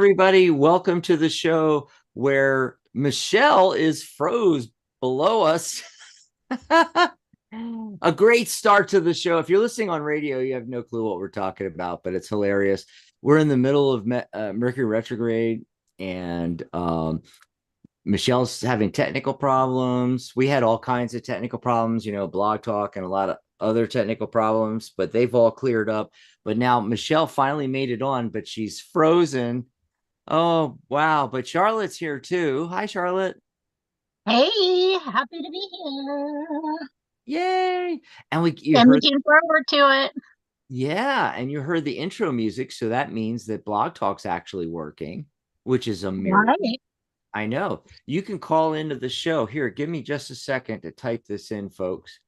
everybody. Welcome to the show where Michelle is froze below us. A great start to the show. If you're listening on radio, you have no clue what we're talking about, but it's hilarious. We're in the middle of Mercury retrograde, and Michelle's having technical problems. We had all kinds of technical problems, Blog Talk and a lot of other technical problems, but they've all cleared up. But now Michelle finally made it on, but she's frozen. Oh, wow. But Charlotte's here too. Hi, Charlotte. Hey, happy to be here. Yay. And you And heard, looking forward to it. yeah, and you heard the intro music. So that means that Blog Talk's actually working, which is a miracle. Right. I know. You can call into the show. Here, give me just a second to type this in, folks.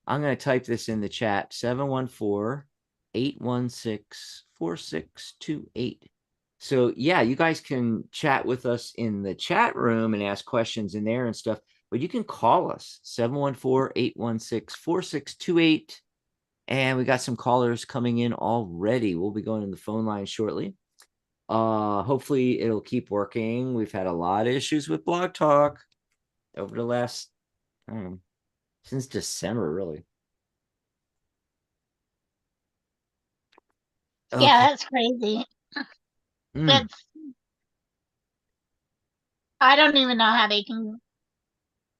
I'm going to type this in the chat, 714-816-4628. So, yeah, you guys can chat with us in the chat room and ask questions in there and stuff. But you can call us, 714-816-4628. And we got some callers coming in already. We'll be going to the phone line shortly. Hopefully it'll keep working. We've had a lot of issues with Blog Talk over the last, I don't know, since December, really. Okay. Yeah, that's crazy. Mm. It's I don't even know how they can.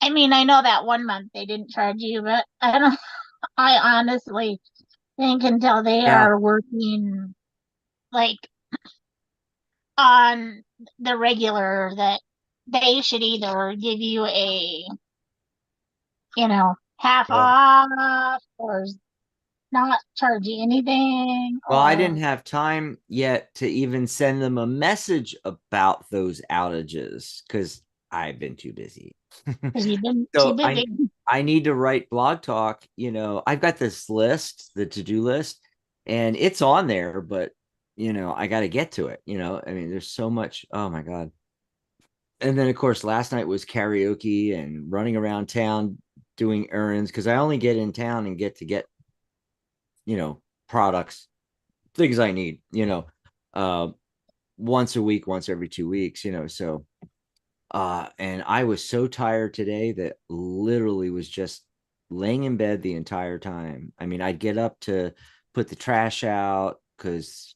I mean, I know that one month they didn't charge you, but I don't. I honestly think until they Yeah. are working like on the regular, that they should either give you a, half Well, off or not charge you anything I didn't or have time yet to even send them a message about those outages because I've been too busy. because you've been too So I busy. I need to write Blog Talk. I've got this list, the to-do list, and it's on there, but I got to get to it. I mean, there's so much. Oh my God. And then of course last night was karaoke and running around town doing errands because I only get in town and get products, things I need, uh once a week, once every 2 weeks, so and I was so tired today that literally was just laying in bed the entire time. I mean, I'd get up to put the trash out because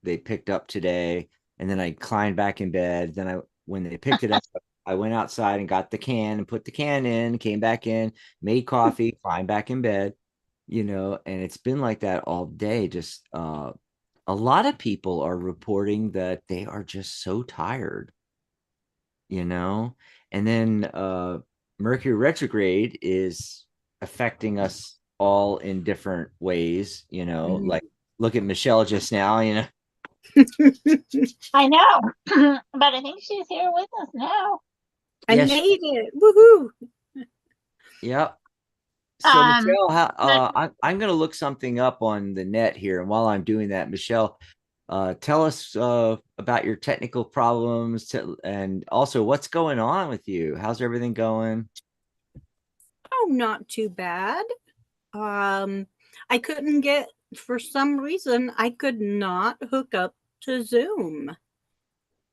they picked up today, and then I climbed back in bed. Then when they picked it up, I went outside and got the can and put the can in, came back in, made coffee, climbed back in bed, and it's been like that all day. Just a lot of people are reporting that they are just so tired, you know, and then Mercury retrograde is affecting us all in different ways, like look at Michelle just now, I know, but I think she's here with us now. I Yes. made it. Woohoo. Yep. So Um, Michelle, but I'm going to look something up on the net here, and while I'm doing that, Michelle, tell us about your technical problems and also what's going on with you. How's everything going? Oh, not too bad. I couldn't get, for some reason, I could not hook up to Zoom.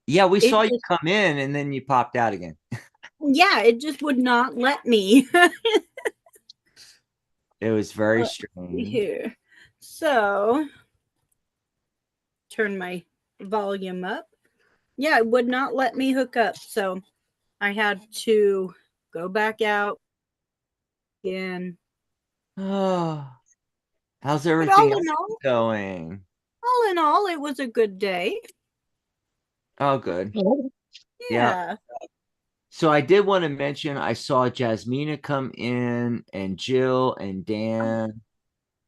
Yeah, we It saw you just, come in and then you popped out again. yeah, it just would not let me. It was very strange. Here. So, turn my volume up. Yeah, it would not let me hook up. So, I had to go back out again. Oh, how's But everything else going? all in all, it was a good day. Oh, good. Yeah. Yeah. So I did want to mention I saw Jasmina come in and Jill and Dan.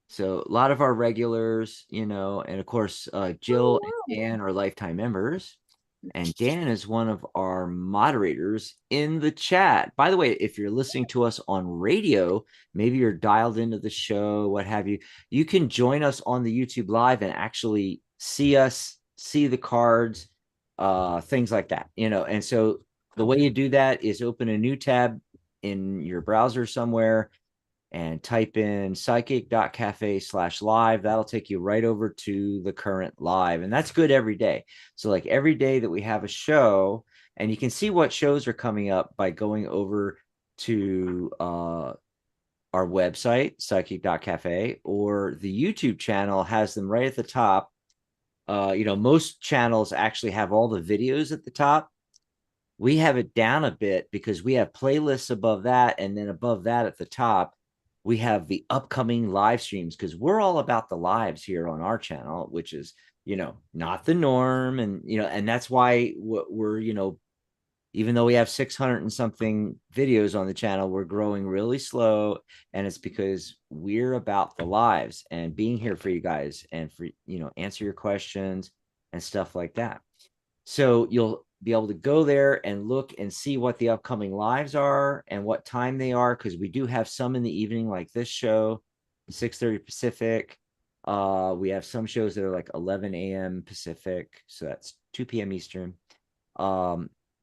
So a lot of our regulars, and of course, Jill Oh, and wow. Dan are lifetime members. And Dan is one of our moderators in the chat. By the way, if you're listening to us on radio, maybe you're dialed into the show, what have you, you can join us on the YouTube live and actually see us, see the cards, things like that, And so the way you do that is open a new tab in your browser somewhere, and type in psychic.cafe/live. That'll take you right over to the current live. And that's good every day. So like every day that we have a show, and you can see what shows are coming up by going over to our website, psychic.cafe, or the YouTube channel has them right at the top. Most channels actually have all the videos at the top. We have it down a bit because we have playlists above that. And then above that at the top, we have the upcoming live streams because we're all about the lives here on our channel, which is, not the norm. And that's why we're, even though we have 600 and something videos on the channel, we're growing really slow. And it's because we're about the lives and being here for you guys and for, answer your questions and stuff like that. So you'll be able to go there and look and see what the upcoming lives are and what time they are, because we do have some in the evening, like this show, 6:30 Pacific. We have some shows that are like 11 a.m. Pacific, so that's 2 p.m. Eastern.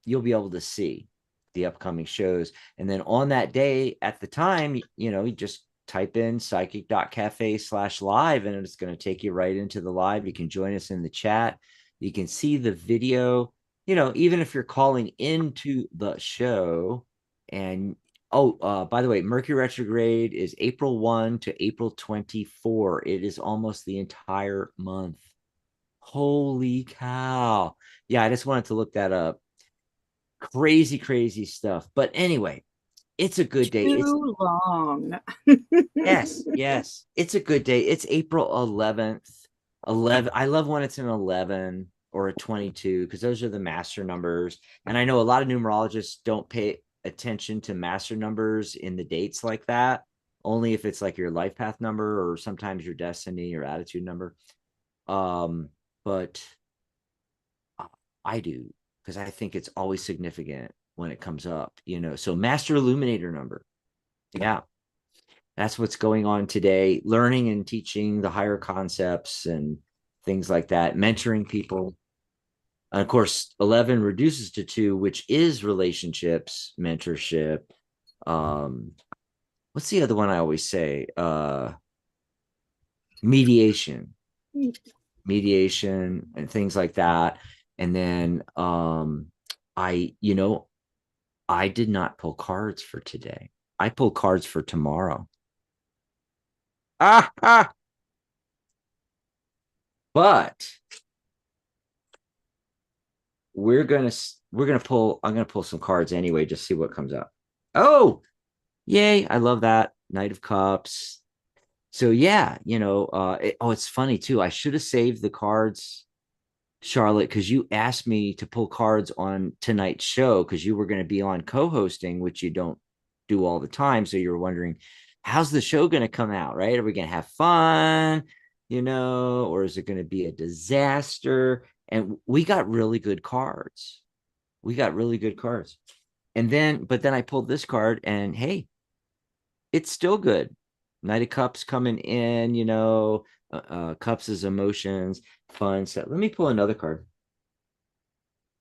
You'll be able to see the upcoming shows. And then on that day at the time, you just type in psychic.cafe/live and it's going to take you right into the live. You can join us in the chat. You can see the video, even if you're calling into the show. And by the way, Mercury retrograde is April 1 to April 24. It is almost the entire month. Holy cow. Yeah, I just wanted to look that up. Crazy, crazy stuff. But anyway, it's a good day. Too long. Yes. It's a good day. It's April 11th. 11. I love when it's an 11 or a 22 because those are the master numbers. And I know a lot of numerologists don't pay attention to master numbers in the dates like that, only if it's like your life path number or sometimes your destiny or attitude number. But I do, because I think it's always significant when it comes up, So master illuminator number. Yeah. That's what's going on today, learning and teaching the higher concepts and things like that, mentoring people. And of course, 11 reduces to 2, which is relationships, mentorship. What's the other one I always say? Mediation and things like that. And then I did not pull cards for today. I pull cards for tomorrow. But I'm gonna pull some cards anyway, just see what comes up. Oh, yay, I love that. Knight of Cups. So yeah, it's funny too. I should have saved the cards, Charlotte, because you asked me to pull cards on tonight's show because you were going to be on co-hosting, which you don't do all the time. So you were wondering, how's the show going to come out, right? Are we going to have fun, or is it going to be a disaster? And we got really good cards. And then I pulled this card and hey, it's still good. Knight of Cups coming in, Cups is emotions, fun set. Let me pull another card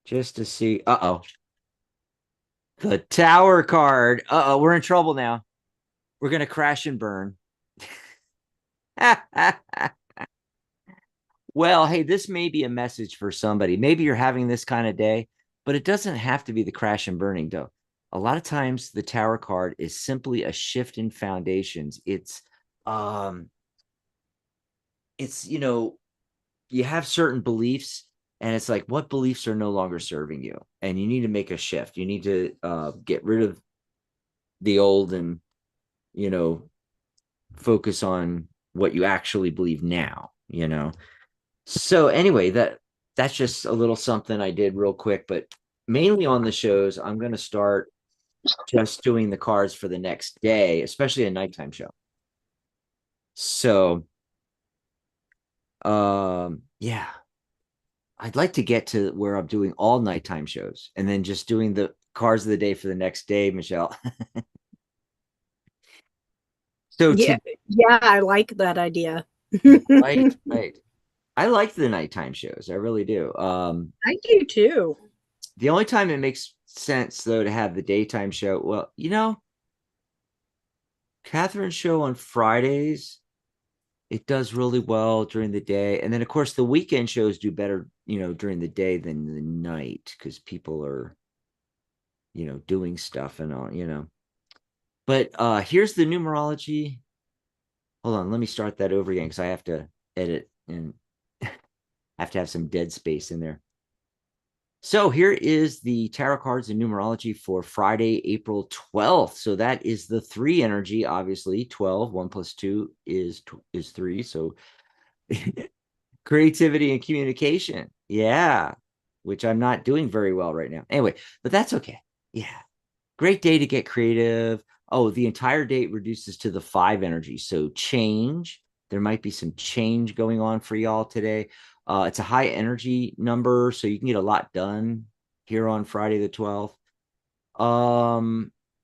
just to see. Uh-oh. The Tower card. Uh-oh, we're in trouble now. We're going to crash and burn. Well, hey, this may be a message for somebody. Maybe you're having this kind of day, but it doesn't have to be the crash and burning, though. A lot of times the Tower card is simply a shift in foundations. You have certain beliefs and it's like, what beliefs are no longer serving you? And you need to make a shift. You need to get rid of the old and, focus on what you actually believe now, So anyway, that's just a little something I did real quick, but mainly on the shows, I'm going to start just doing the cards for the next day, especially a nighttime show. So, yeah, I'd like to get to where I'm doing all nighttime shows and then just doing the cards of the day for the next day, Michelle. So yeah, I like that idea. right. I like the nighttime shows. I really do. I do too. The only time it makes sense though to have the daytime show, well, Catherine's show on Fridays, it does really well during the day. And then of course the weekend shows do better, during the day than the night because people are, doing stuff and all. But here's the numerology. Hold on, let me start that over again because I have to edit and I have to have some dead space in there. So here is the tarot cards and numerology for Friday, April 12th. So that is the 3 energy, obviously. 12, 1 plus 2 is 3. So creativity and communication. Yeah, which I'm not doing very well right now. Anyway, but that's okay. Yeah. Great day to get creative. Oh, the entire date reduces to the 5 energy. So change. There might be some change going on for y'all today. It's a high energy number, so you can get a lot done here on Friday the 12th.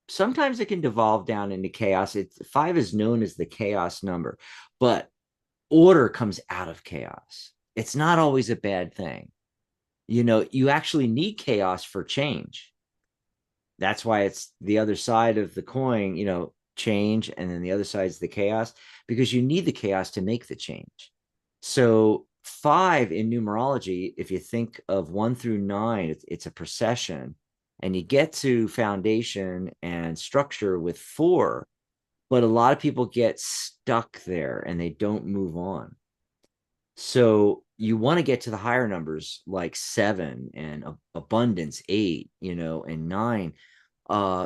Sometimes it can devolve down into chaos. 5 is known as the chaos number, but order comes out of chaos. It's not always a bad thing. You actually need chaos for change. That's why it's the other side of the coin, change, and then the other side is the chaos, because you need the chaos to make the change. So 5 in numerology, if you think of 1 through 9, it's a procession, and you get to foundation and structure with 4, but a lot of people get stuck there and they don't move on. So you want to get to the higher numbers like 7 and abundance, 8, and 9.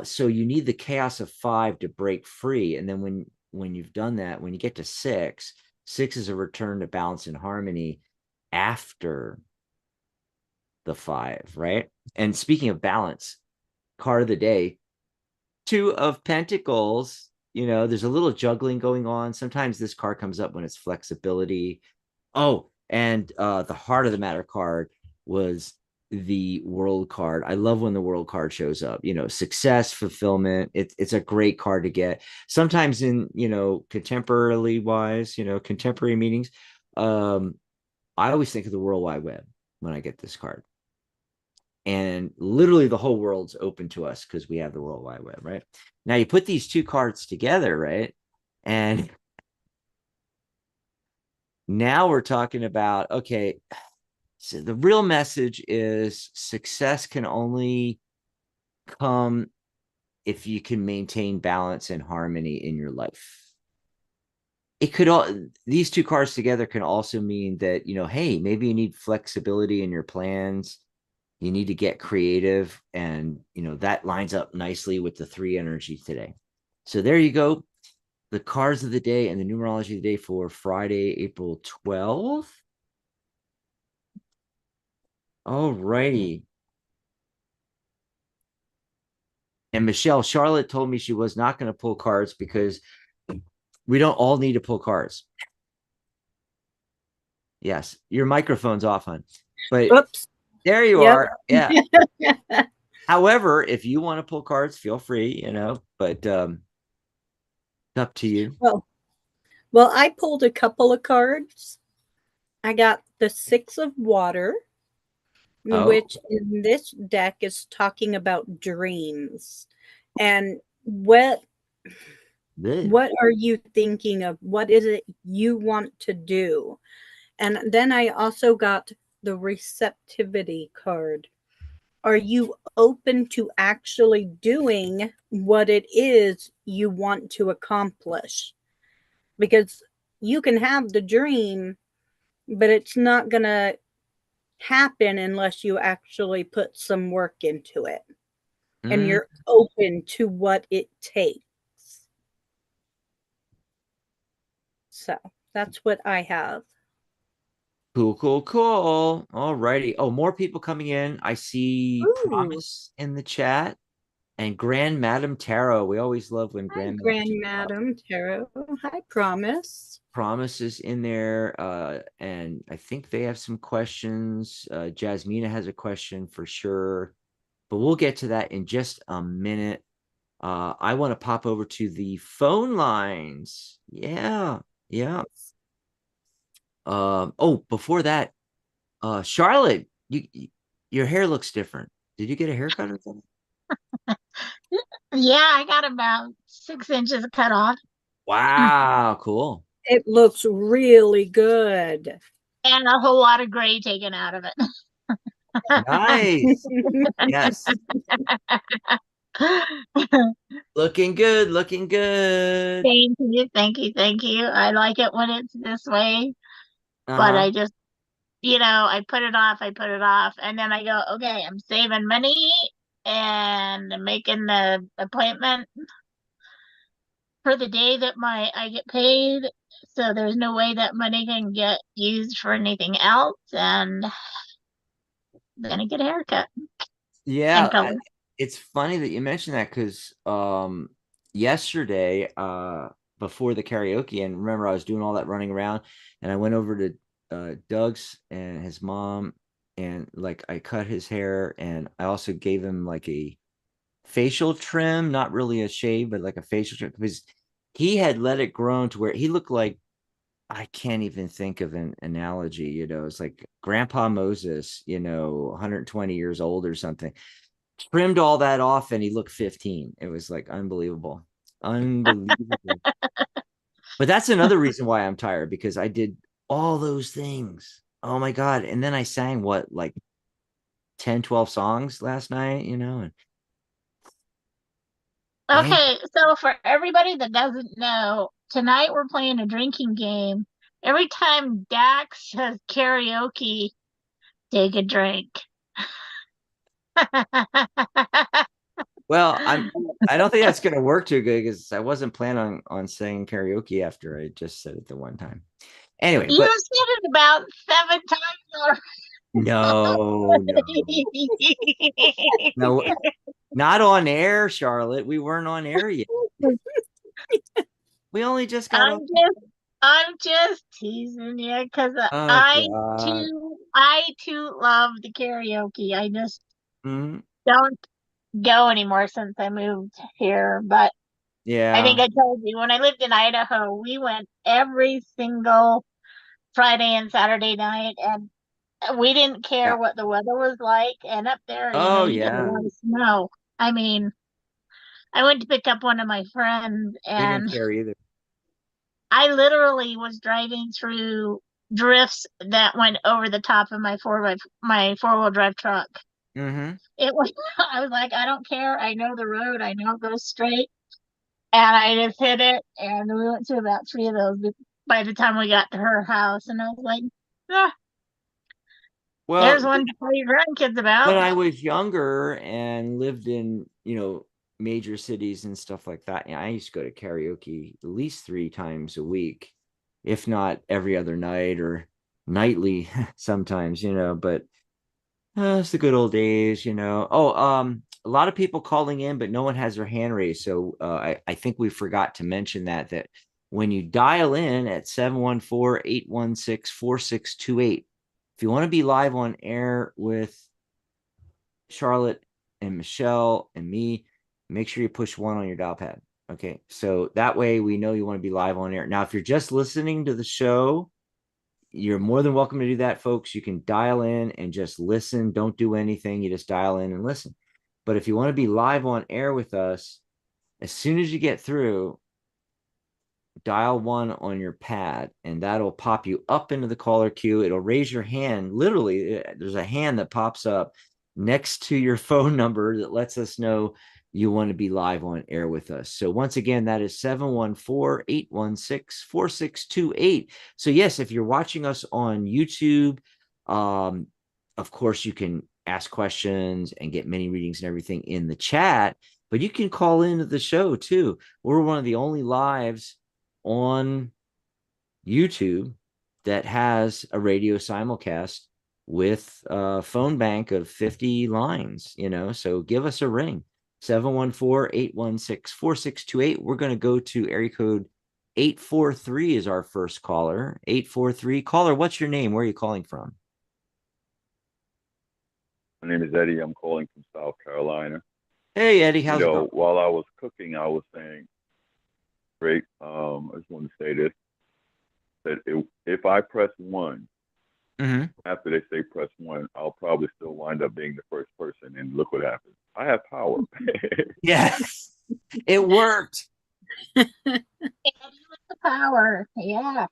So you need the chaos of 5 to break free. And then when you've done that, when you get to 6, 6 is a return to balance and harmony after the 5, right? And speaking of balance, card of the day, 2 of Pentacles. There's a little juggling going on. Sometimes this card comes up when it's flexibility. Oh, and the heart of the matter card was the world card. I love when the world card shows up. Success, fulfillment. It's a great card to get. Sometimes in contemporarily wise, contemporary meetings. I always think of the World Wide Web when I get this card, and literally the whole world's open to us because we have the World Wide Web, right? Now you put these 2 cards together, right? And now we're talking about, okay, so the real message is success can only come if you can maintain balance and harmony in your life. It could all, these 2 cards together can also mean that, hey, maybe you need flexibility in your plans. You need to get creative, and that lines up nicely with the 3 energy today. So there you go. The cards of the day and the numerology of the day for Friday, April 12th. All righty. And Michelle, Charlotte told me she was not going to pull cards because we don't all need to pull cards. Yes, your microphone's off, hon. But Oops. there you Yep. are. Yeah. However, if you want to pull cards, feel free, but it's up to you. Well, I pulled a couple of cards. I got the 6 of water, Oh, which in this deck is talking about dreams. And what good. are you thinking of? What is it you want to do? And then I also got the receptivity card. Are you open to actually doing what it is you want to accomplish? Because you can have the dream, but it's not going to happen unless you actually put some work into it and Mm, you're open to what it takes. So that's what I have. cool, cool, cool. All righty. Oh, more people coming in. I see Ooh. Promise in the chat and Grand Madam Tarot. We always love when Hi, Grand Madam Grand Madam Tarot. Hi, Promise. Promise is in there. And I think they have some questions. Jasmina has a question for sure, but we'll get to that in just a minute. I want to pop over to the phone lines. Yeah, yeah. Oh, before that, Charlotte, your hair looks different. Did you get a haircut or something? Yeah, I got about 6 inches cut off. Wow, cool. It looks really good. And a whole lot of gray taken out of it. Nice. Yes. Looking good, looking good. Thank you, thank you, thank you. I like it when it's this way, but Uh-huh. I just, I put it off, and then I go, okay, I'm saving money and making the appointment for the day that my I get paid. So there's no way that money can get used for anything else, and then I get a haircut and Yeah, color. it's funny that you mentioned that because yesterday before the karaoke, and remember I was doing all that running around, and I went over to Doug's and his mom, and like I cut his hair, and I also gave him like a facial trim, not really a shave, but like a facial trim because he had let it grow to where he looked like, I can't even think of an analogy, it's like Grandpa Moses, 120 years old or something. Trimmed all that off and he looked 15. It was like unbelievable. Unbelievable. But that's another reason why I'm tired, because I did all those things. Oh my God. And then I sang what, like 10, 12 songs last night, and man, Okay, so for everybody that doesn't know, tonight we're playing a drinking game. Every time Dax says karaoke, take a drink. well, I don't think that's gonna work too good because I wasn't planning on saying karaoke after I just said it the one time. Anyway, You but said it about 7 times no, no, already. no, not on air, Charlotte. We weren't on air yet. We only just got I'm off. just, I'm just teasing you because Oh I God. I too love the karaoke. I just Mhm. don't go anymore since I moved here. But I think Yeah. I told you when I lived in Idaho, we went every single Friday and Saturday night, and we didn't care Yeah. what the weather was like. And up there, Oh you get a yeah. lot of snow. I mean, I went to pick up one of my friends, We didn't and care either. I literally was driving through drifts that went over the top of my 4-wheel drive truck. Mm-hmm. It was I was like, I don't care. I know the road. I know it goes straight. And I just hit it, and we went to about three of those by the time we got to her house. And I was like, ah, there's Well, one to tell your grandkids about. when I was younger and lived in, major cities and stuff like that, I used to go to karaoke at least 3 times a week, if not every other night or nightly sometimes, but it's the good old days. Oh, a lot of people calling in, but no one has their hand raised. So I think we forgot to mention that when you dial in at 714-816-4628, if you want to be live on air with Charlotte and Michelle and me, make sure you push one on your dial pad. Okay. So that way we know you want to be live on air. Now, if you're just listening to the show, you're more than welcome to do that, folks. You can dial in and just listen. Don't do anything. You just dial in and listen. But if you want to be live on air with us, as soon as you get through, dial one on your pad and that'll pop you up into the caller queue. It'll raise your hand. Literally, there's a hand that pops up next to your phone number that lets us know you want to be live on air with us. So once again, that is 714-816-4628. So yes, if you're watching us on YouTube, of course you can ask questions and get mini readings and everything in the chat, but you can call into the show too. We're one of the only lives on YouTube that has a radio simulcast with a phone bank of 50 lines. So give us a ring. 714-816-4628. We're going to go to area code 843 is our first caller. 843. Caller, what's your name? Where are you calling from? My name is Eddie. I'm calling from South Carolina. Hey, Eddie, how's it going? While I was cooking, I was saying, great. I just want to say this, that if I press one, after they say press one, I'll probably still wind up being the first person. And look what happens. I have power. Yes. It worked. Eddie with the power. Yeah.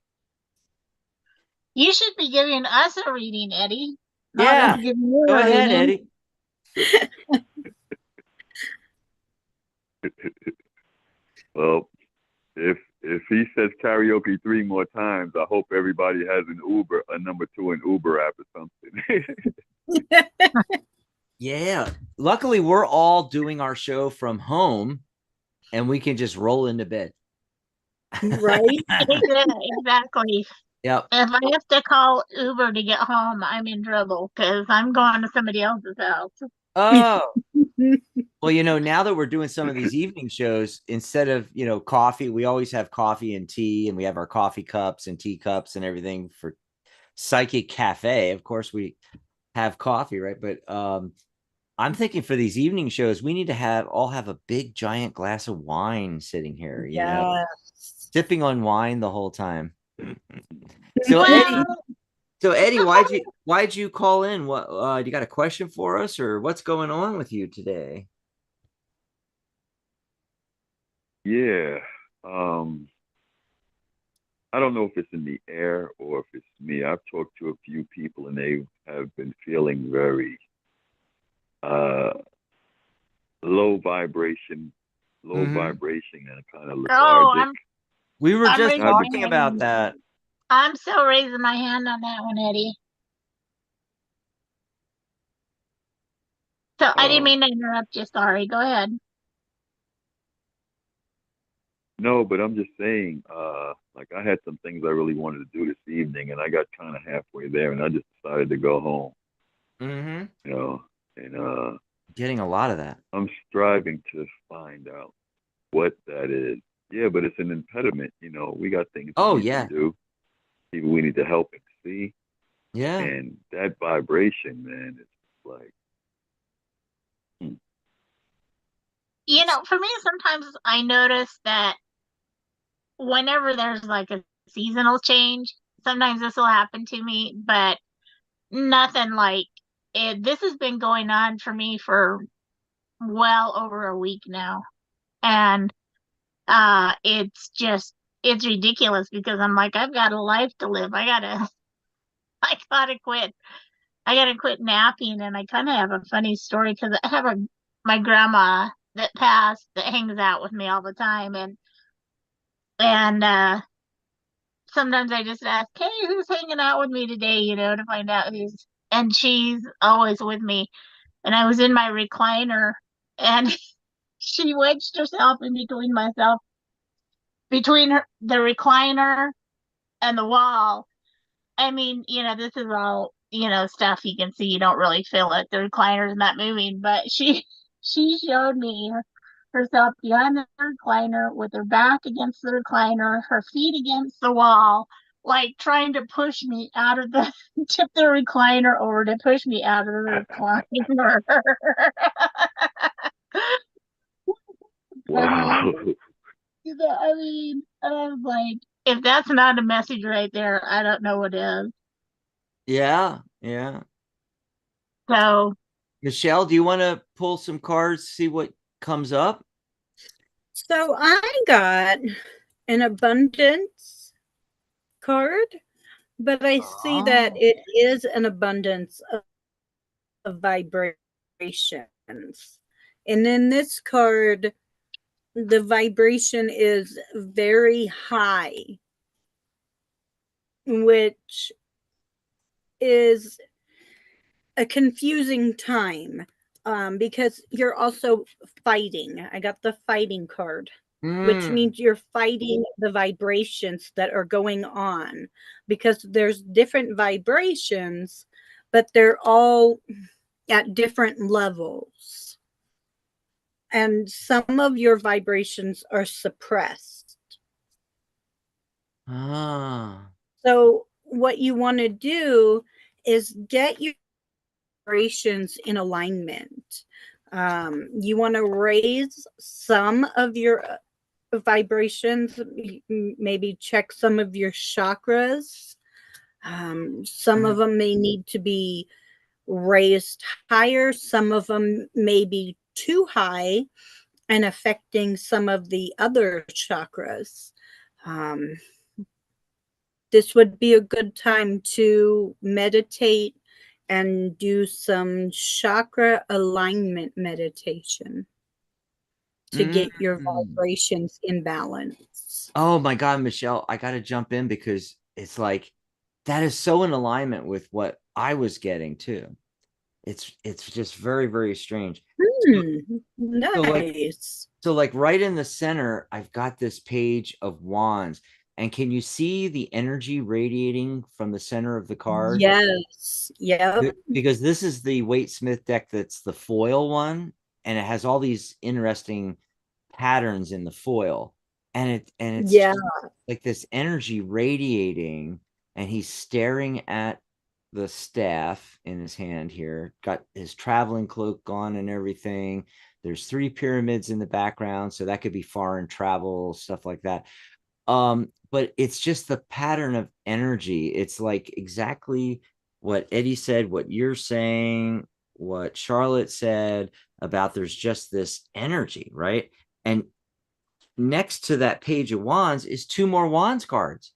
You should be giving us a reading, Eddie. Not us Yeah. giving you Go a ahead, reading. Eddie. Well, if he says karaoke 3 more times, I hope everybody has an Uber, a number 2 in Uber app or something. Yeah. Luckily, we're all doing our show from home and we can just roll into bed. Right? Exactly. Yep. If I have to call Uber to get home, I'm in trouble because I'm going to somebody else's house. Oh, well, now that we're doing some of these evening shows, instead of, coffee, we always have coffee and tea, and we have our coffee cups and tea cups and everything for Psychic Cafe. Of course, we have coffee, right? But I'm thinking for these evening shows, we need to all have a big giant glass of wine sitting here, Yes. sipping on wine the whole time. So Well, Eddie, why'd you call in? What you got a question for us, or what's going on with you today? Yeah. I don't know if it's in the air or if it's me. I've talked to a few people and they have been feeling very uh, low vibration, and kind of oh, lethargic. We were I'm just raising my talking about hand. that. I'm still raising my hand on that one, Eddie. So I didn't Um, mean to interrupt you. Sorry. Go ahead. no, but I'm just saying, like I had some things I really wanted to do this evening, and I got kind of halfway there, and I just decided to go home. Mm-hmm. And Getting a lot of that. I'm striving to find out what that is. Yeah, but it's an impediment. We got things we Oh need to yeah, do, people we need to help and see, yeah. and that vibration, man, it's like, hmm. For me, sometimes I notice that whenever there's like a seasonal change, sometimes this will happen to me, but nothing like it. This has been going on for me for well over a week now. And it's ridiculous because I'm like, I've got a life to live. I gotta quit. I gotta quit napping. And I kind of have a funny story because I have my grandma that passed that hangs out with me all the time. And sometimes I just ask, hey, who's hanging out with me today, to find out and she's always with me. And I was in my recliner and she wedged herself in between the recliner and the wall. I mean, this is all, stuff you can see. You don't really feel it. The recliner's not moving, but she showed me herself behind the recliner with her back against the recliner, her feet against the wall, like trying to push me out of the tip the recliner over to push me out of the recliner. Wow. I mean, I was like, if that's not a message right there, I don't know what is. Yeah, yeah. So, Michelle, do you want to pull some cards, see what comes up? So I got an abundance card, but I see that it is an abundance of vibrations. And in this card, the vibration is very high, which is a confusing time because you're also fighting. I got the fighting card, which means you're fighting the vibrations that are going on because there's different vibrations, but they're all at different levels. And some of your vibrations are suppressed. So what you want to do is get your vibrations in alignment. You want to raise some of your vibrations, maybe check some of your chakras. Some of them may need to be raised higher, some of them may be too high. and affecting some of the other chakras. Um, this would be a good time to meditate and do some chakra alignment meditation to get your Mm. vibrations in balance. Oh my God, Michelle, I got to jump in because it's like that is so in alignment with what I was getting too. It's just very, very strange. So, so like Nice. so like right in the center, I've got this page of wands. And can you see the energy radiating from the center of the card? Yes. Yep. Because this is the Waite Smith deck that's the foil one, and it has all these interesting patterns in the foil. And it's Yeah. just like this energy radiating, and he's staring at the staff in his hand here, got his traveling cloak on and everything. There's three pyramids in the background, so that could be foreign travel, stuff like that. But it's just the pattern of energy. It's like exactly what Eddie said, what you're saying, what Charlotte said about there's just this energy, right? And next to that page of wands is two more wands cards,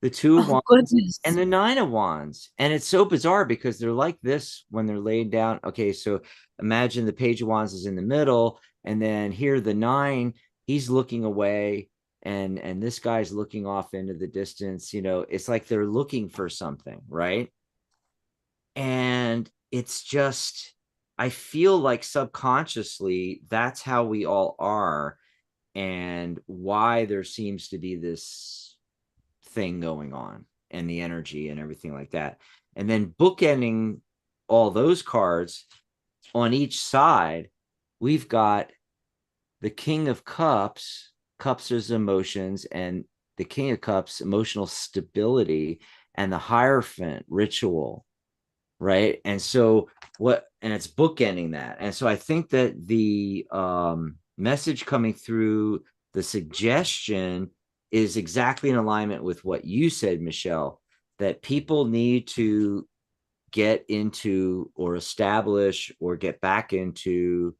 the two of Oh, wands and goodness. the nine of wands. And it's so bizarre because they're like this when they're laid down. Okay, so imagine the page of wands is in the middle, and then here the nine, he's looking away, and this guy's looking off into the distance. It's like they're looking for something, right? And it's just, I feel like subconsciously that's how we all are, and why there seems to be this thing going on and the energy and everything like that. And then bookending all those cards on each side, we've got the King of Cups. Cups is emotions, and the King of Cups, emotional stability, and the Hierophant, ritual, right? And so and it's bookending that. And so I think that the message coming through, the suggestion, is exactly in alignment with what you said, Michelle, that people need to get into or establish or get back into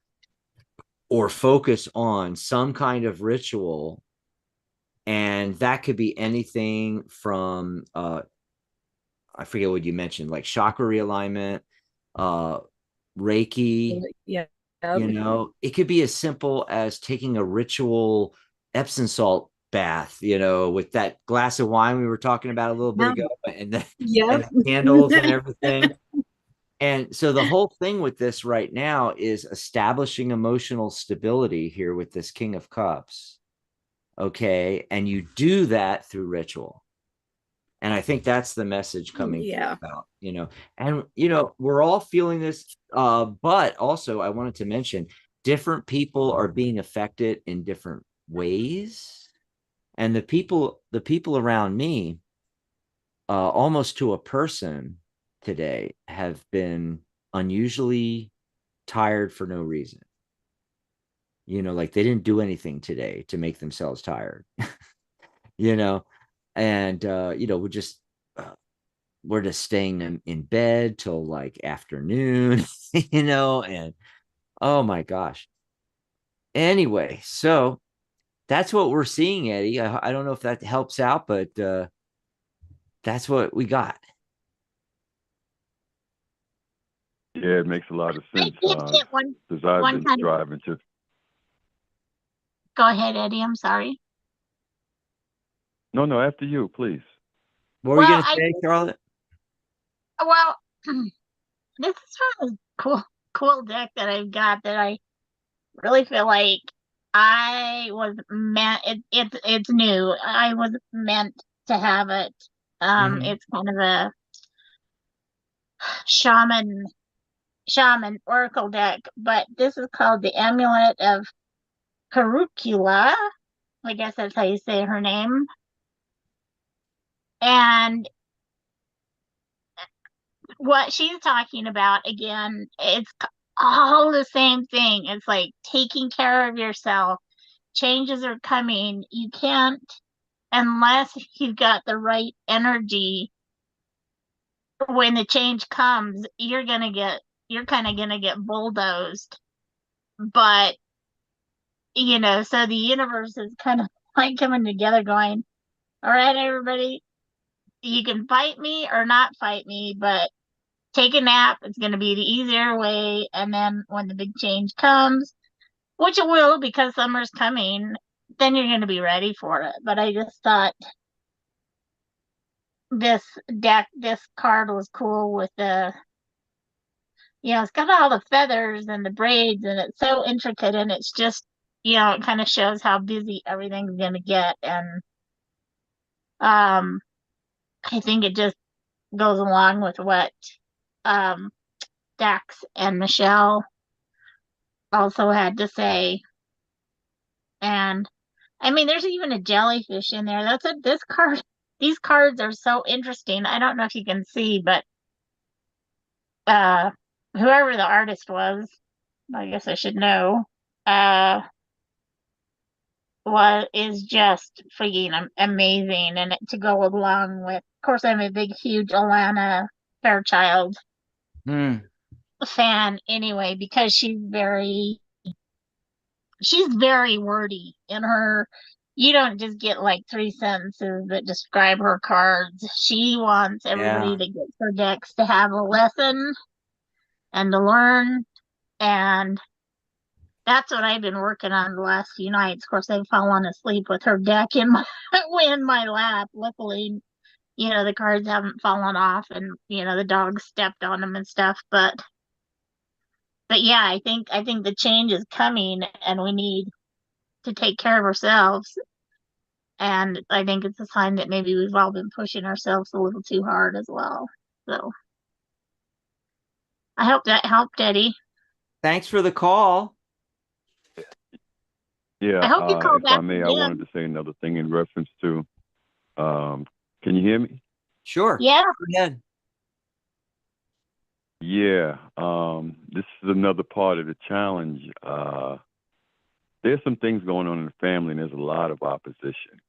or focus on some kind of ritual. And that could be anything from I forget what you mentioned, like chakra realignment, uh, Reiki. Yeah. It could be as simple as taking a ritual Epsom salt bath, with that glass of wine we were talking about a little bit ago, and Yep. the candles and everything. And so the whole thing with this right now is establishing emotional stability here with this King of Cups. Okay. And you do that through ritual. And I think that's the message coming Yeah. about, and, we're all feeling this. But also I wanted to mention different people are being affected in different ways. And the people around me, almost to a person today, have been unusually tired for no reason. Like they didn't do anything today to make themselves tired, you know, and, uh, we're just staying in bed till like afternoon, and oh my gosh. Anyway, so that's what we're seeing, Eddie. I don't know if that helps out, but that's what we got. Yeah, it makes a lot of I sense. did get Because I've one been kind of. striving to. Go ahead, Eddie. I'm sorry. No, no, after you, please. What were you Well, going to say, Charlotte? well, this is from a cool deck that I've got that I really feel like I was meant. It's new. I was meant to have it. Mm-hmm. It's kind of a shaman oracle deck, but this is called the Amulet of Carúncula. I guess that's how you say her name. And what she's talking about again, it's all the same thing. It's like taking care of yourself. Changes are coming. You can't, unless you've got the right energy, when the change comes, you're kind of gonna get bulldozed. But so the universe is kind of like coming together going, all right, everybody, you can fight me or not fight me, but take a nap. It's going to be the easier way. And then when the big change comes, which it will because summer's coming, then you're going to be ready for it. But I just thought this card was cool with it's got all the feathers and the braids and it's so intricate and it's just, it kind of shows how busy everything's going to get. And um, I think it just goes along with what um, Dax and Michelle also had to say. And I mean, there's even a jellyfish in there. This card. These cards are so interesting. I don't know if you can see, but uh, whoever the artist was, I guess I should know, uh, is just freaking amazing. And to go along with, of course, I'm a big, huge Alana Fairchild Mm, fan anyway, because she's very wordy in her. You don't just get like 3 sentences that describe her cards. She wants everybody yeah. to get her decks to have a lesson and to learn. And that's what I've been working on the last few nights. Of course, I've fallen asleep with her deck in my in my lap. Luckily, the cards haven't fallen off, and the dog stepped on them and stuff. But yeah, I think the change is coming, and we need to take care of ourselves. And I think it's a sign that maybe we've all been pushing ourselves a little too hard as well. So I hope that helped, Eddie. Thanks for the call. Yeah, I hope you call if I back may, I wanted again. to say another thing in reference to. Can you hear me? Sure. Yeah. Go ahead. Yeah, this is another part of the challenge. There's some things going on in the family, and there's a lot of opposition.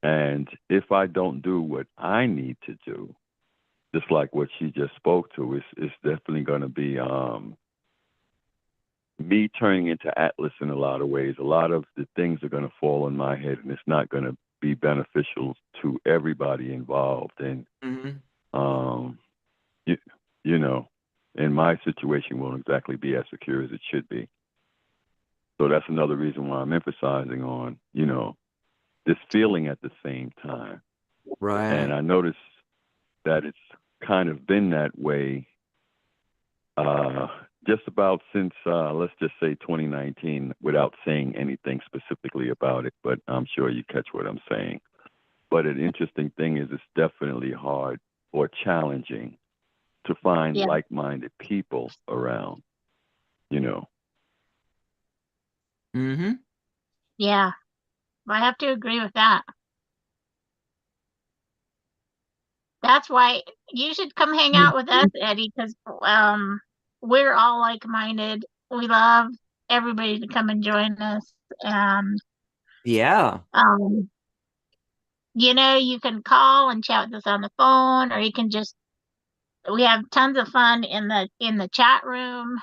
And if I don't do what I need to do, just like what she just spoke to, it's definitely going to be me turning into Atlas in a lot of ways. A lot of the things are going to fall in my head, and it's not going to be beneficial to everybody involved. And Mm-hmm. um, you, you know, and my situation won't exactly be as secure as it should be. So that's another reason why I'm emphasizing on, this feeling at the same time. And Right. I noticed that it's kind of been that way uh, just about since, let's just say 2019, without saying anything specifically about it, but I'm sure you catch what I'm saying. But an interesting thing is it's definitely hard or challenging to find Yeah. like-minded people around, you know. Mm-hmm. Yeah. I have to agree with that. That's why you should come hang out with us, Eddie, because we're all like-minded. We love everybody to come and join us. And Yeah. you can call and chat with us on the phone, or you can just we have tons of fun in the chat room.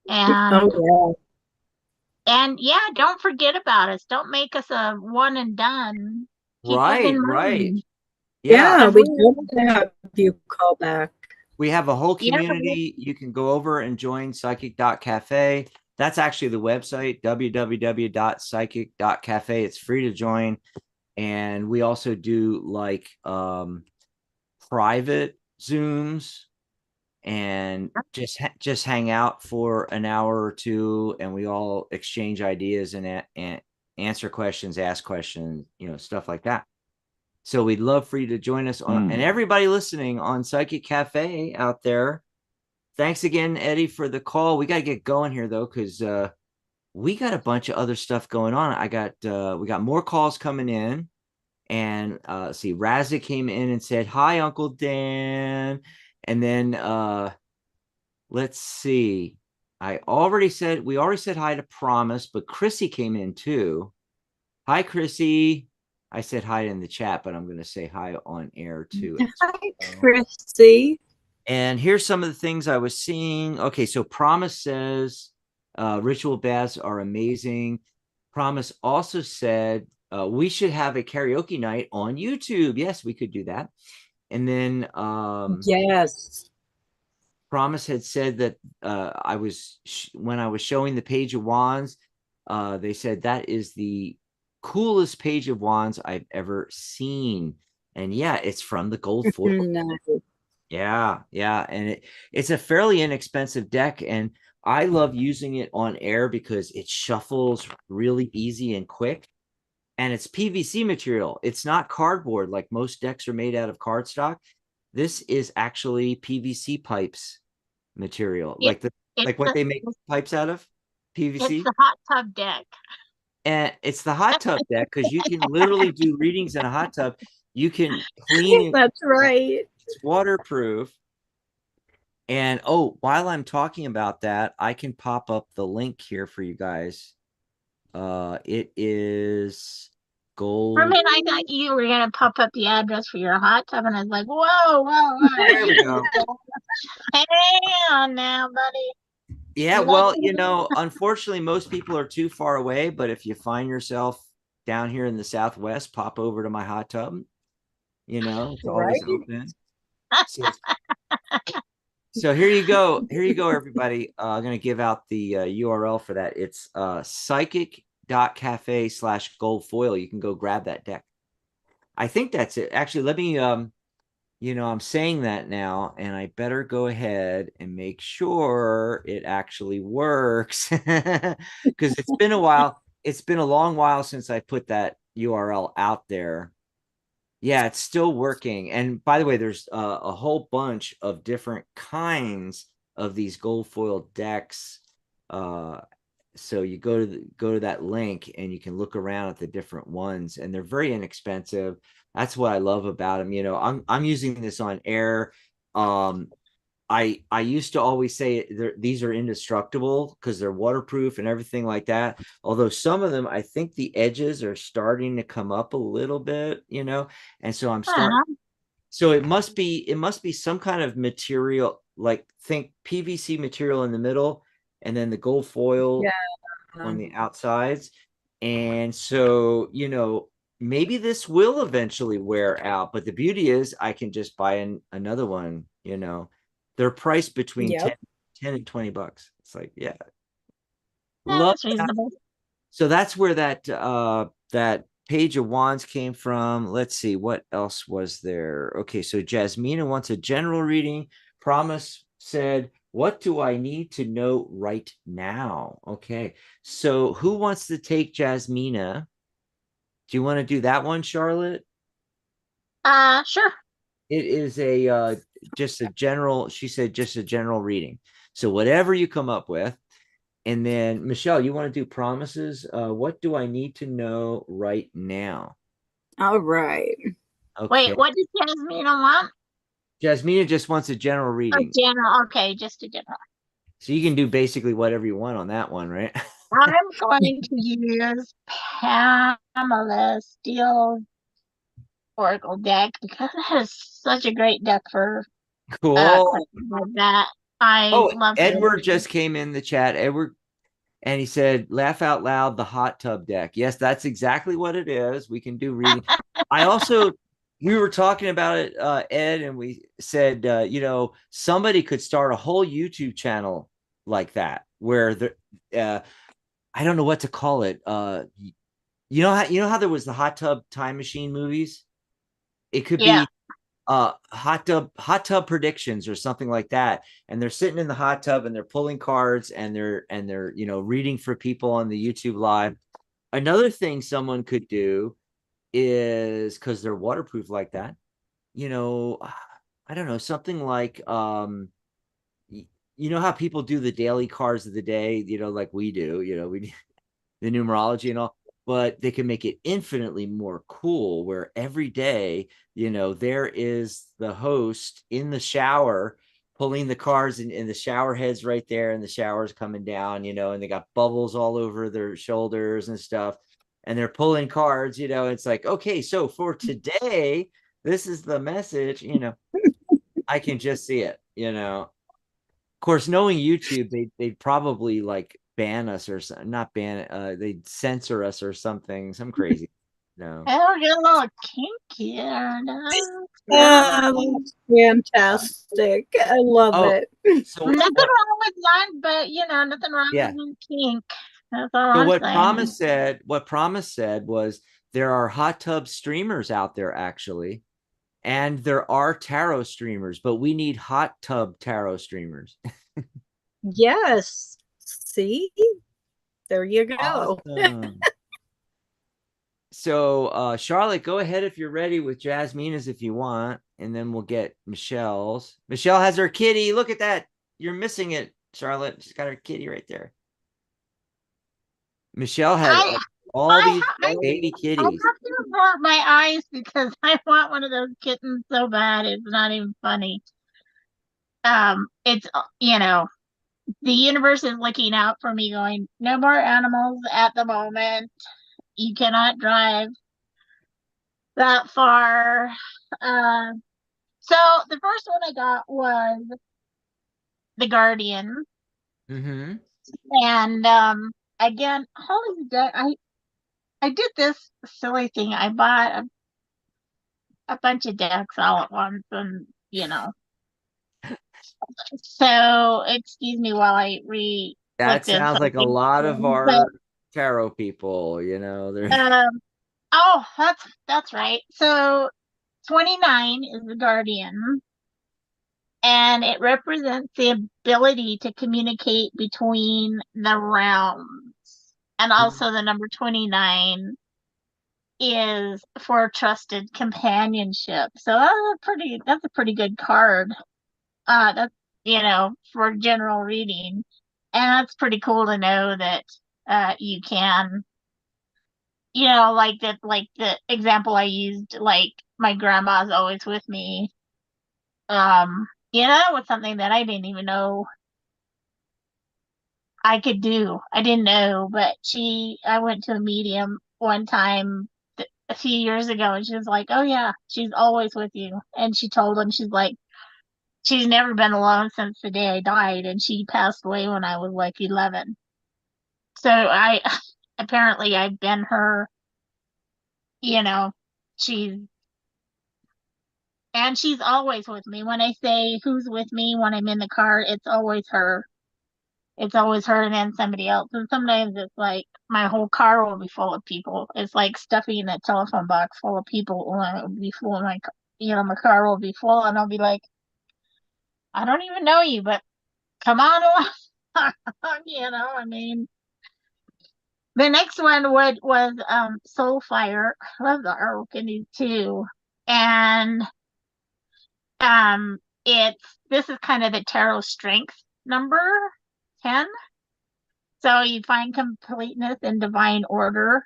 And Oh yeah, don't forget about us. Don't make us a one and done. Keep us in Right. Right. mind. Yeah. yeah, 'Cause we'd love to have you call back. We have a whole yeah, community. You can go over and join psychic.cafe. That's actually the website, www.psychic.cafe. It's free to join. And we also do like private Zooms and just hang out for an hour or two, and we all exchange ideas and answer questions, ask questions, stuff like that. So we'd love for you to join us on, and everybody listening on Psychic Cafe out there. Thanks again, Eddie, for the call. We got to get going here though, because we got a bunch of other stuff going on. We got more calls coming in. And see, Raza came in and said, "Hi, Uncle Dan." And then let's see. We already said hi to Promise, but Chrissy came in too. Hi, Chrissy. I said hi in the chat, but I'm going to say hi on air too. Hi, Chrissy. And here's some of the things I was seeing. Okay, so Promise says ritual baths are amazing. Promise also said we should have a karaoke night on YouTube. Yes, we could do that. And then Yes. Promise had said that when I was showing the Page of Wands, they said that is the coolest Page of Wands I've ever seen. And yeah, it's from the gold foil. Nice. Yeah, yeah, and it's a fairly inexpensive deck, and I love using it on air because it shuffles really easy and quick, and it's PVC material. It's not cardboard like most decks are made out of cardstock. This is actually PVC pipes material, It, like it's what the they make pipes out of, it's PVC. the hot tub deck. And it's the hot tub deck because you can literally do readings in a hot tub. You can clean it. That's right. It's waterproof. And oh, while I'm talking about that, I can pop up the link here for you guys. It is For a gold. minute, I thought you were gonna pop up the address for your hot tub, and I was like, whoa, whoa, There we go. whoa. Hang on now, buddy. Yeah, You got well, you know, unfortunately, most people are too far away, but if you find yourself down here in the Southwest, pop over to my hot tub. You know, it's Right. always open. So, so here you go. Here you go, everybody. I'm going to give out the URL for that. It's psychic.cafe/gold foil. You can go grab that deck. I think that's it. Actually, let me you know, I'm saying that now, and I better go ahead and make sure it actually works because it's been a while. It's been a long while since I put that URL out there. Yeah, it's still working. And by the way, there's a whole bunch of different kinds of these gold foil decks. So you go to that link and you can look around at the different ones, and they're very inexpensive. That's what I love about them. You know, I'm using this on air. I used to always say these are indestructible because they're waterproof and everything like that. Although some of them, I think the edges are starting to come up a little bit, you know, and so I'm starting. So it must be some kind of material, like think PVC material in the middle, and then the gold foil on the outsides. And so, you know, maybe this will eventually wear out, but the beauty is I can just buy another one, you know. They're priced between Yep. 10 and $20. It's like, yeah. Love That's that. reasonable. So that's where that Page of Wands came from. Let's see, what else was there? Okay, so Jasmina wants a general reading. Promise said, what do I need to know right now? Okay, so who wants to take Jasmina? Do you want to do that one, Charlotte? Sure. It is a just a general, she said just a general reading. So whatever you come up with. And then Michelle, you want to do promises? What do I need to know right now? All right. Okay. Wait, what does Jasmine want? Jasmina just wants a general Oh, reading. general. Okay, just a general. So you can do basically whatever you want on that one, right? I'm going to use Pamela Steele Oracle deck because that is such a great deck for Cool. questions like that. I Oh, love Edward it. just came in the chat. Edward, and he said, laugh out loud, the hot tub deck. Yes, that's exactly what it is. We can do reading. I also, we were talking about it, Ed, and we said, you know, somebody could start a whole YouTube channel like that, where the, I don't know what to call it. You know how there was the hot tub time machine movies? It could Yeah. be hot tub predictions or something like that, and they're sitting in the hot tub and they're pulling cards and they're you know, reading for people on the YouTube live. Another thing someone could do is, because they're waterproof like that, you know, I don't know, something like you know how people do the daily cards of the day, you know, like we do, you know, we the numerology and all, but they can make it infinitely more cool where every day, you know, there is the host in the shower pulling the cards, and the shower head's right there and the shower's coming down, you know, and they got bubbles all over their shoulders and stuff. And they're pulling cards, you know, it's like, okay, so for today, this is the message, you know, I can just see it, you know. Of course, knowing YouTube, they'd probably like ban us or not ban, they'd censor us or something, some crazy. No. And we're getting a little kinky here. No, Ah, that's fantastic. I love Oh, it. so nothing what? wrong with that, but nothing wrong Yeah. with being kink. That's all So I'm what saying. Promise said was there are hot tub streamers out there actually, and there are tarot streamers, but we need hot tub tarot streamers. Yes. See? There you go. Awesome. So Charlotte, go ahead if you're ready with Jasmina's if you want, and then we'll get Michelle's. Michelle has her kitty. Look at that. You're missing it, Charlotte. She's got her kitty right there. Michelle has I all I these I baby I kitties. have to avert my eyes because I want one of those kittens so bad. It's not even funny. It's the universe is looking out for me, going, no more animals at the moment. You cannot drive that far. Uh, so the first one I got was the Guardian, Mm-hmm. and again, holy day, I did this silly thing. I bought a bunch of decks all at once, and so excuse me while I look That this sounds up. like a lot of But our tarot people, they're oh, that's right. So 29 is the Guardian, and it represents the ability to communicate between the realms. And also the number 29 is for trusted companionship. So that's a pretty good card. That's for general reading. And that's pretty cool to know that you can, like the example I used, like my grandma's always with me. That was something that I didn't even know I could do. I didn't know, but I went to a medium one time a few years ago, and she was like, "Oh yeah, she's always with you." And she told him, she's like, she's never been alone since the day I died, and she passed away when I was like 11. So I apparently I've been her, you know, she's and she's always with me. When I say who's with me when I'm in the car, it's always her. It's always her and then somebody else. And sometimes it's like my whole car will be full of people. It's like stuffing a telephone box full of people. When it will be full. My car will be full, and I'll be like, I don't even know you, but come on along. I mean, the next one was Soulfire. I love the artwork in these too, and this is kind of the tarot strength number 10. So you find completeness and divine order,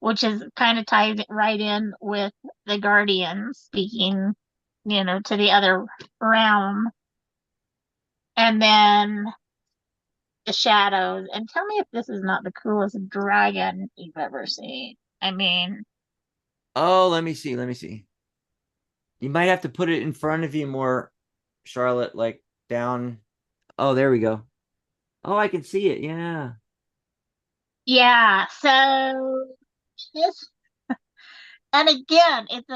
which is kind of ties it right in with the Guardian speaking, to the other realm. And then the shadows. And tell me if this is not the coolest dragon you've ever seen. I mean, Oh, let me see. Let me see. You might have to put it in front of you more, Charlotte, like down. Oh, there we go. Oh, I can see it. Yeah. yeah. So this, and again, it's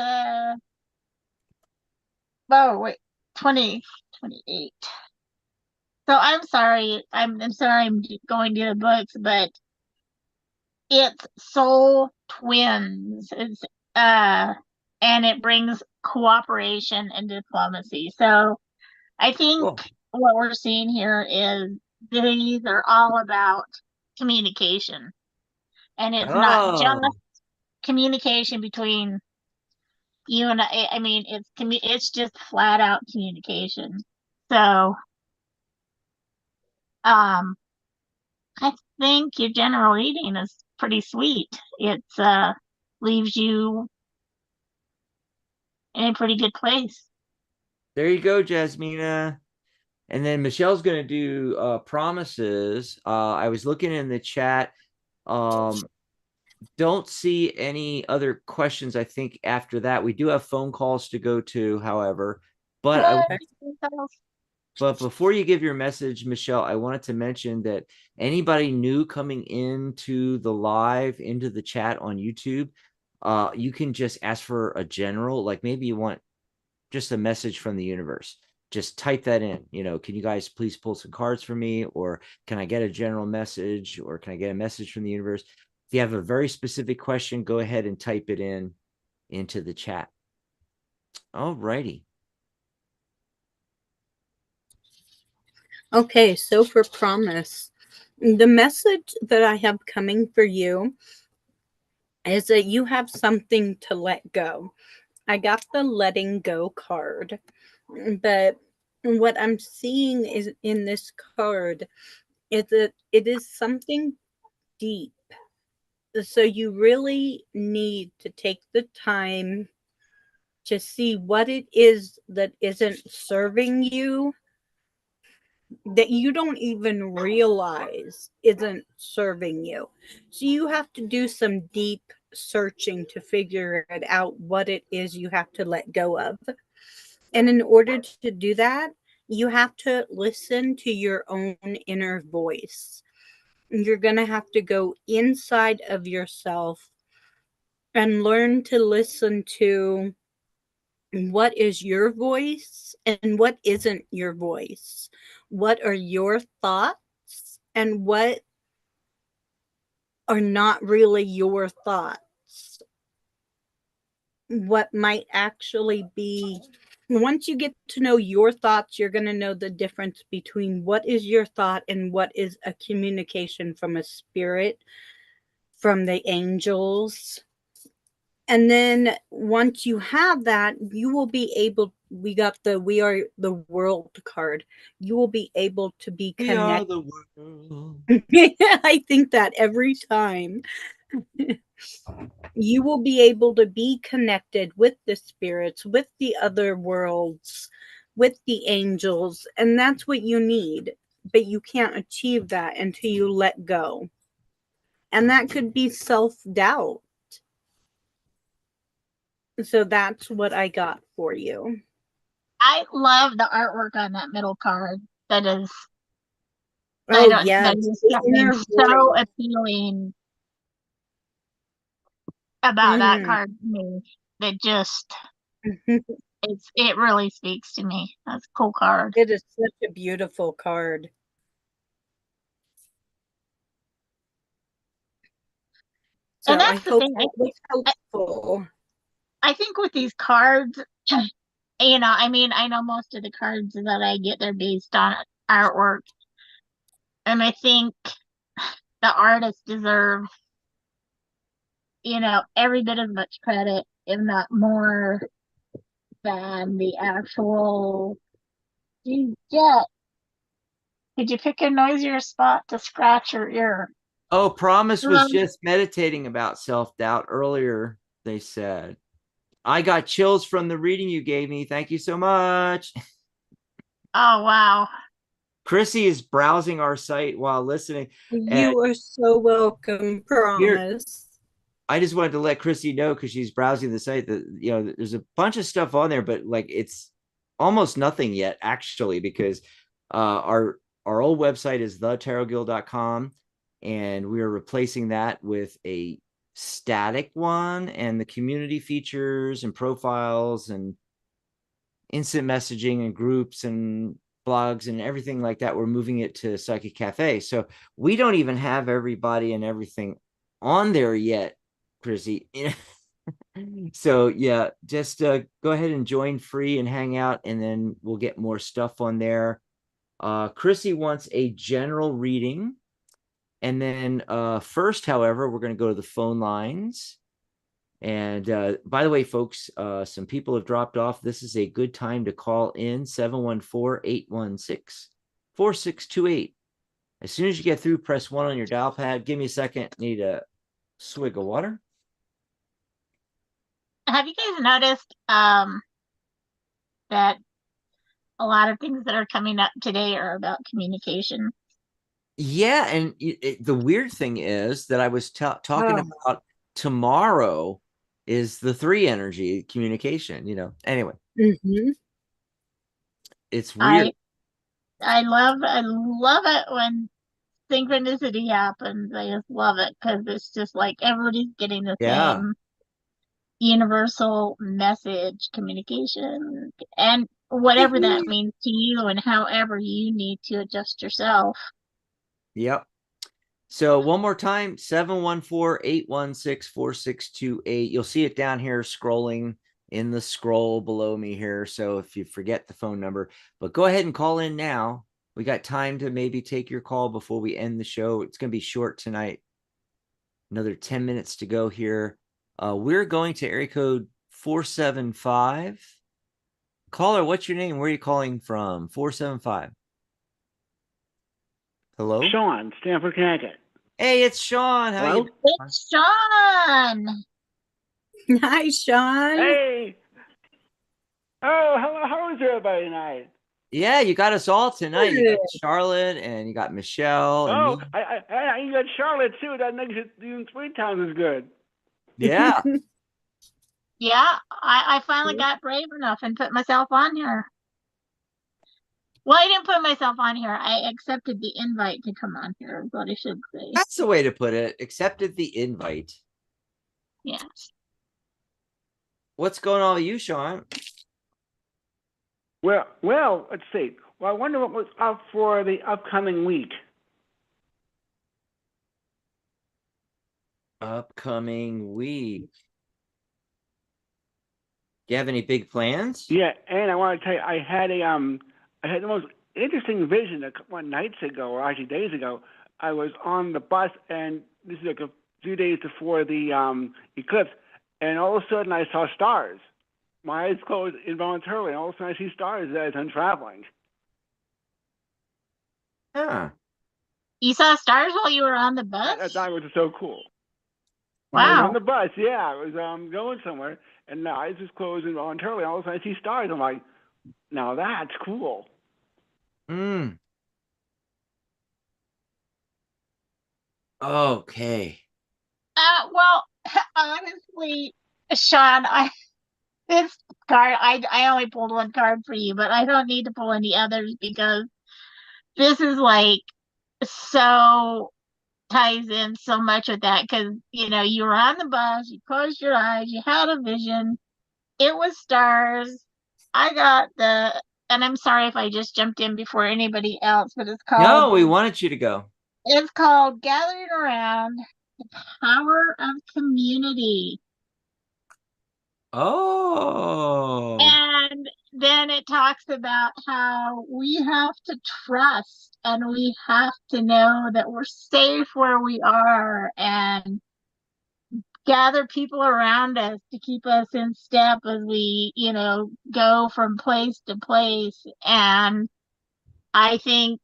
wait, 2028. So I'm sorry. I'm sorry I'm going to the books, but it's soul twins. It's and it brings cooperation and diplomacy. So I think Cool. what we're seeing here is these are all about communication. And it's not just Oh, communication between you and I mean it's just flat out communication. So um I think your general reading is pretty sweet. It's leaves you in a pretty good place. there you go, Jasmina. And then Michelle's gonna do promises. I was looking in the chat. Um, don't see any other questions, I think, after that. We do have phone calls to go to, however, but I What? Okay. Anything else? But before you give your message, Michelle, I wanted to mention that anybody new coming into the live, into the chat on YouTube, you can just ask for a general, like maybe you want just a message from the universe. Just type that in. Can you guys please pull some cards for me? Or can I get a general message? Or can I get a message from the universe? If you have a very specific question, go ahead and type it into the chat. All righty. Okay, so for promise, the message that I have coming for you is that you have something to let go. I got the letting go card, but what I'm seeing is in this card is that it is something deep. So you really need to take the time to see what it is that isn't serving you, that you don't even realize isn't serving you. So you have to do some deep searching to figure it out what it is you have to let go of. And in order to do that, you have to listen to your own inner voice. You're going to have to go inside of yourself and learn to listen to what is your voice and what isn't your voice. What are your thoughts and what are not really your thoughts? What might actually be, once you get to know your thoughts, you're going to know the difference between what is your thought and what is a communication from a spirit, from the angels. And then once you have that, you will be able, we got the we are the world card. You will be able to be We are connected. the world. I think that every time. You will be able to be connected with the spirits, with the other worlds, with the angels, and that's what you need. But you can't achieve that until you let go. And that could be self-doubt. So that's what I got for you. I love the artwork on that middle card. That is, I Oh, don't, yes, there's just the something inner so voice. appealing about that Mm. card to me that just, it really speaks to me. That's a cool card. It is such a beautiful card. And So I that's the hope thing. that was I, helpful. I think with these cards, I mean, I know most of the cards that I get, they're based on artwork. And I think the artists deserve, every bit as much credit, if not more, than the actual. Yeah. Could you pick a noisier spot to scratch your ear? Oh, Promise was Um, just meditating about self-doubt earlier, they said. I got chills from the reading you gave me. Thank you so much. oh, wow. Chrissy is browsing our site while listening. And You are so welcome, here, promise. I just wanted to let Chrissy know because she's browsing the site that there's a bunch of stuff on there, but like it's almost nothing yet, actually, because our old website is thetarotguild.com, and we are replacing that with a static one, and the community features and profiles and instant messaging and groups and blogs and everything like that. We're moving it to Psychic Cafe. So we don't even have everybody and everything on there yet, Chrissy. So yeah, just go ahead and join free and hang out, and then we'll get more stuff on there. Chrissy wants a general reading. And then first, however, we're going to go to the phone lines. And by the way, folks, some people have dropped off. This is a good time to call in 714-816-4628. As soon as you get through, press 1 on your dial pad. Give me a second. Need a swig of water. Have you guys noticed that a lot of things that are coming up today are about communication? Yeah, and the weird thing is that I was talking Oh. about tomorrow is the 3 energy communication. Anyway, Mm-hmm. it's I weird. I love it when synchronicity happens. I just love it because it's just like everybody's getting the Yeah. same universal message communication and whatever that means to you and however you need to adjust yourself. Yep. So one more time, 714-816-4628. You'll see it down here scrolling in the scroll below me here. So if you forget the phone number, but go ahead and call in now. We got time to maybe take your call before we end the show. It's going to be short tonight. Another 10 minutes to go here. We're going to area code 475. Caller, what's your name? Where are you calling from? 475. Hello? Sean, Stanford, Connecticut. Hey, it's Sean. How you Hello? doing? It's Sean. Hi, Sean. Hey! Oh, hello. How is everybody tonight? Yeah, you got us all tonight. You got Good. Charlotte and you got Michelle and Oh, me. you got Charlotte too. That makes it even 3 times as good. Yeah. Yeah, I finally got brave enough and put myself on here. Well, I didn't put myself on here. I accepted the invite to come on here, is what I should say. That's the way to put it. Accepted the invite. Yeah. What's going on with you, Sean? Well, let's see. Well, I wonder what was up for the upcoming week. Upcoming week. Do you have any big plans? Yeah, and I want to tell you, I had the most interesting vision a couple of nights ago, or actually days ago. I was on the bus, and this is like a few days before the eclipse, and all of a sudden I saw stars. My eyes closed involuntarily, and all of a sudden I see stars as I'm traveling. Huh. You saw stars while you were on the bus? That was so cool. I was on Wow. the bus, yeah. I was going somewhere, and my eyes just closed involuntarily. All of a sudden I see stars. I'm like, now that's cool. Mm. Okay. Well, honestly, Sean, this card, I only pulled one card for you, but I don't need to pull any others because this is like so ties in so much with that because you were on the bus, you closed your eyes, you had a vision, it was stars. I got and I'm sorry if I just jumped in before anybody else, but No, we wanted you to go. it's called Gathering Around the Power of Community. Oh. And then it talks about how we have to trust and we have to know that we're safe where we are and gather people around us to keep us in step as we, go from place to place. And I think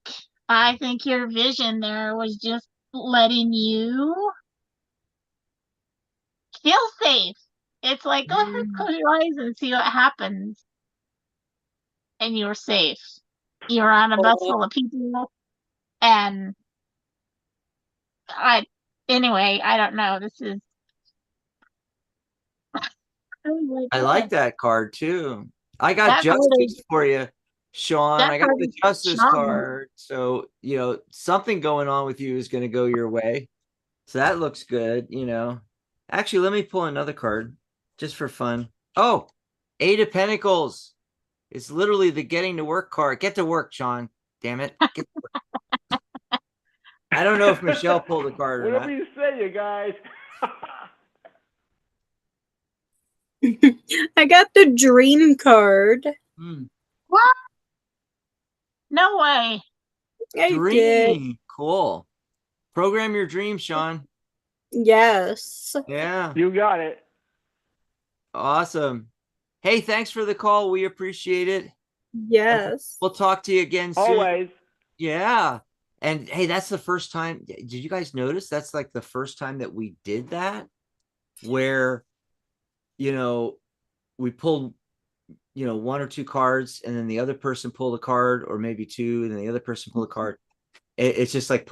I think your vision there was just letting you feel safe. It's like go ahead, Mm. close your eyes and see what happens. And you're safe. You're on a bus full of people and I anyway, I don't know. This is oh my I like God. that card too. I got That card justice is for you, Sean. that I got card the is justice strong. card. So, something going on with you is going to go your way. So that looks good. Actually, let me pull another card just for fun. Oh, Eight of Pentacles. It's literally the getting to work card. Get to work, Sean. Damn it. I don't know if Michelle pulled a card or Whatever not. you say, you guys. I got the dream card. What? No way. I did. Dream. Cool. Program your dreams, Sean. Yes. Yeah. You got it. Awesome. Hey, thanks for the call. We appreciate it. Yes. We'll talk to you again soon. Always. Yeah. And hey, that's the first time. Did you guys notice that's like the first time that we did that? Where, we pulled, one or two cards and then the other person pulled a card or maybe two and then the other person pulled a card. It's just like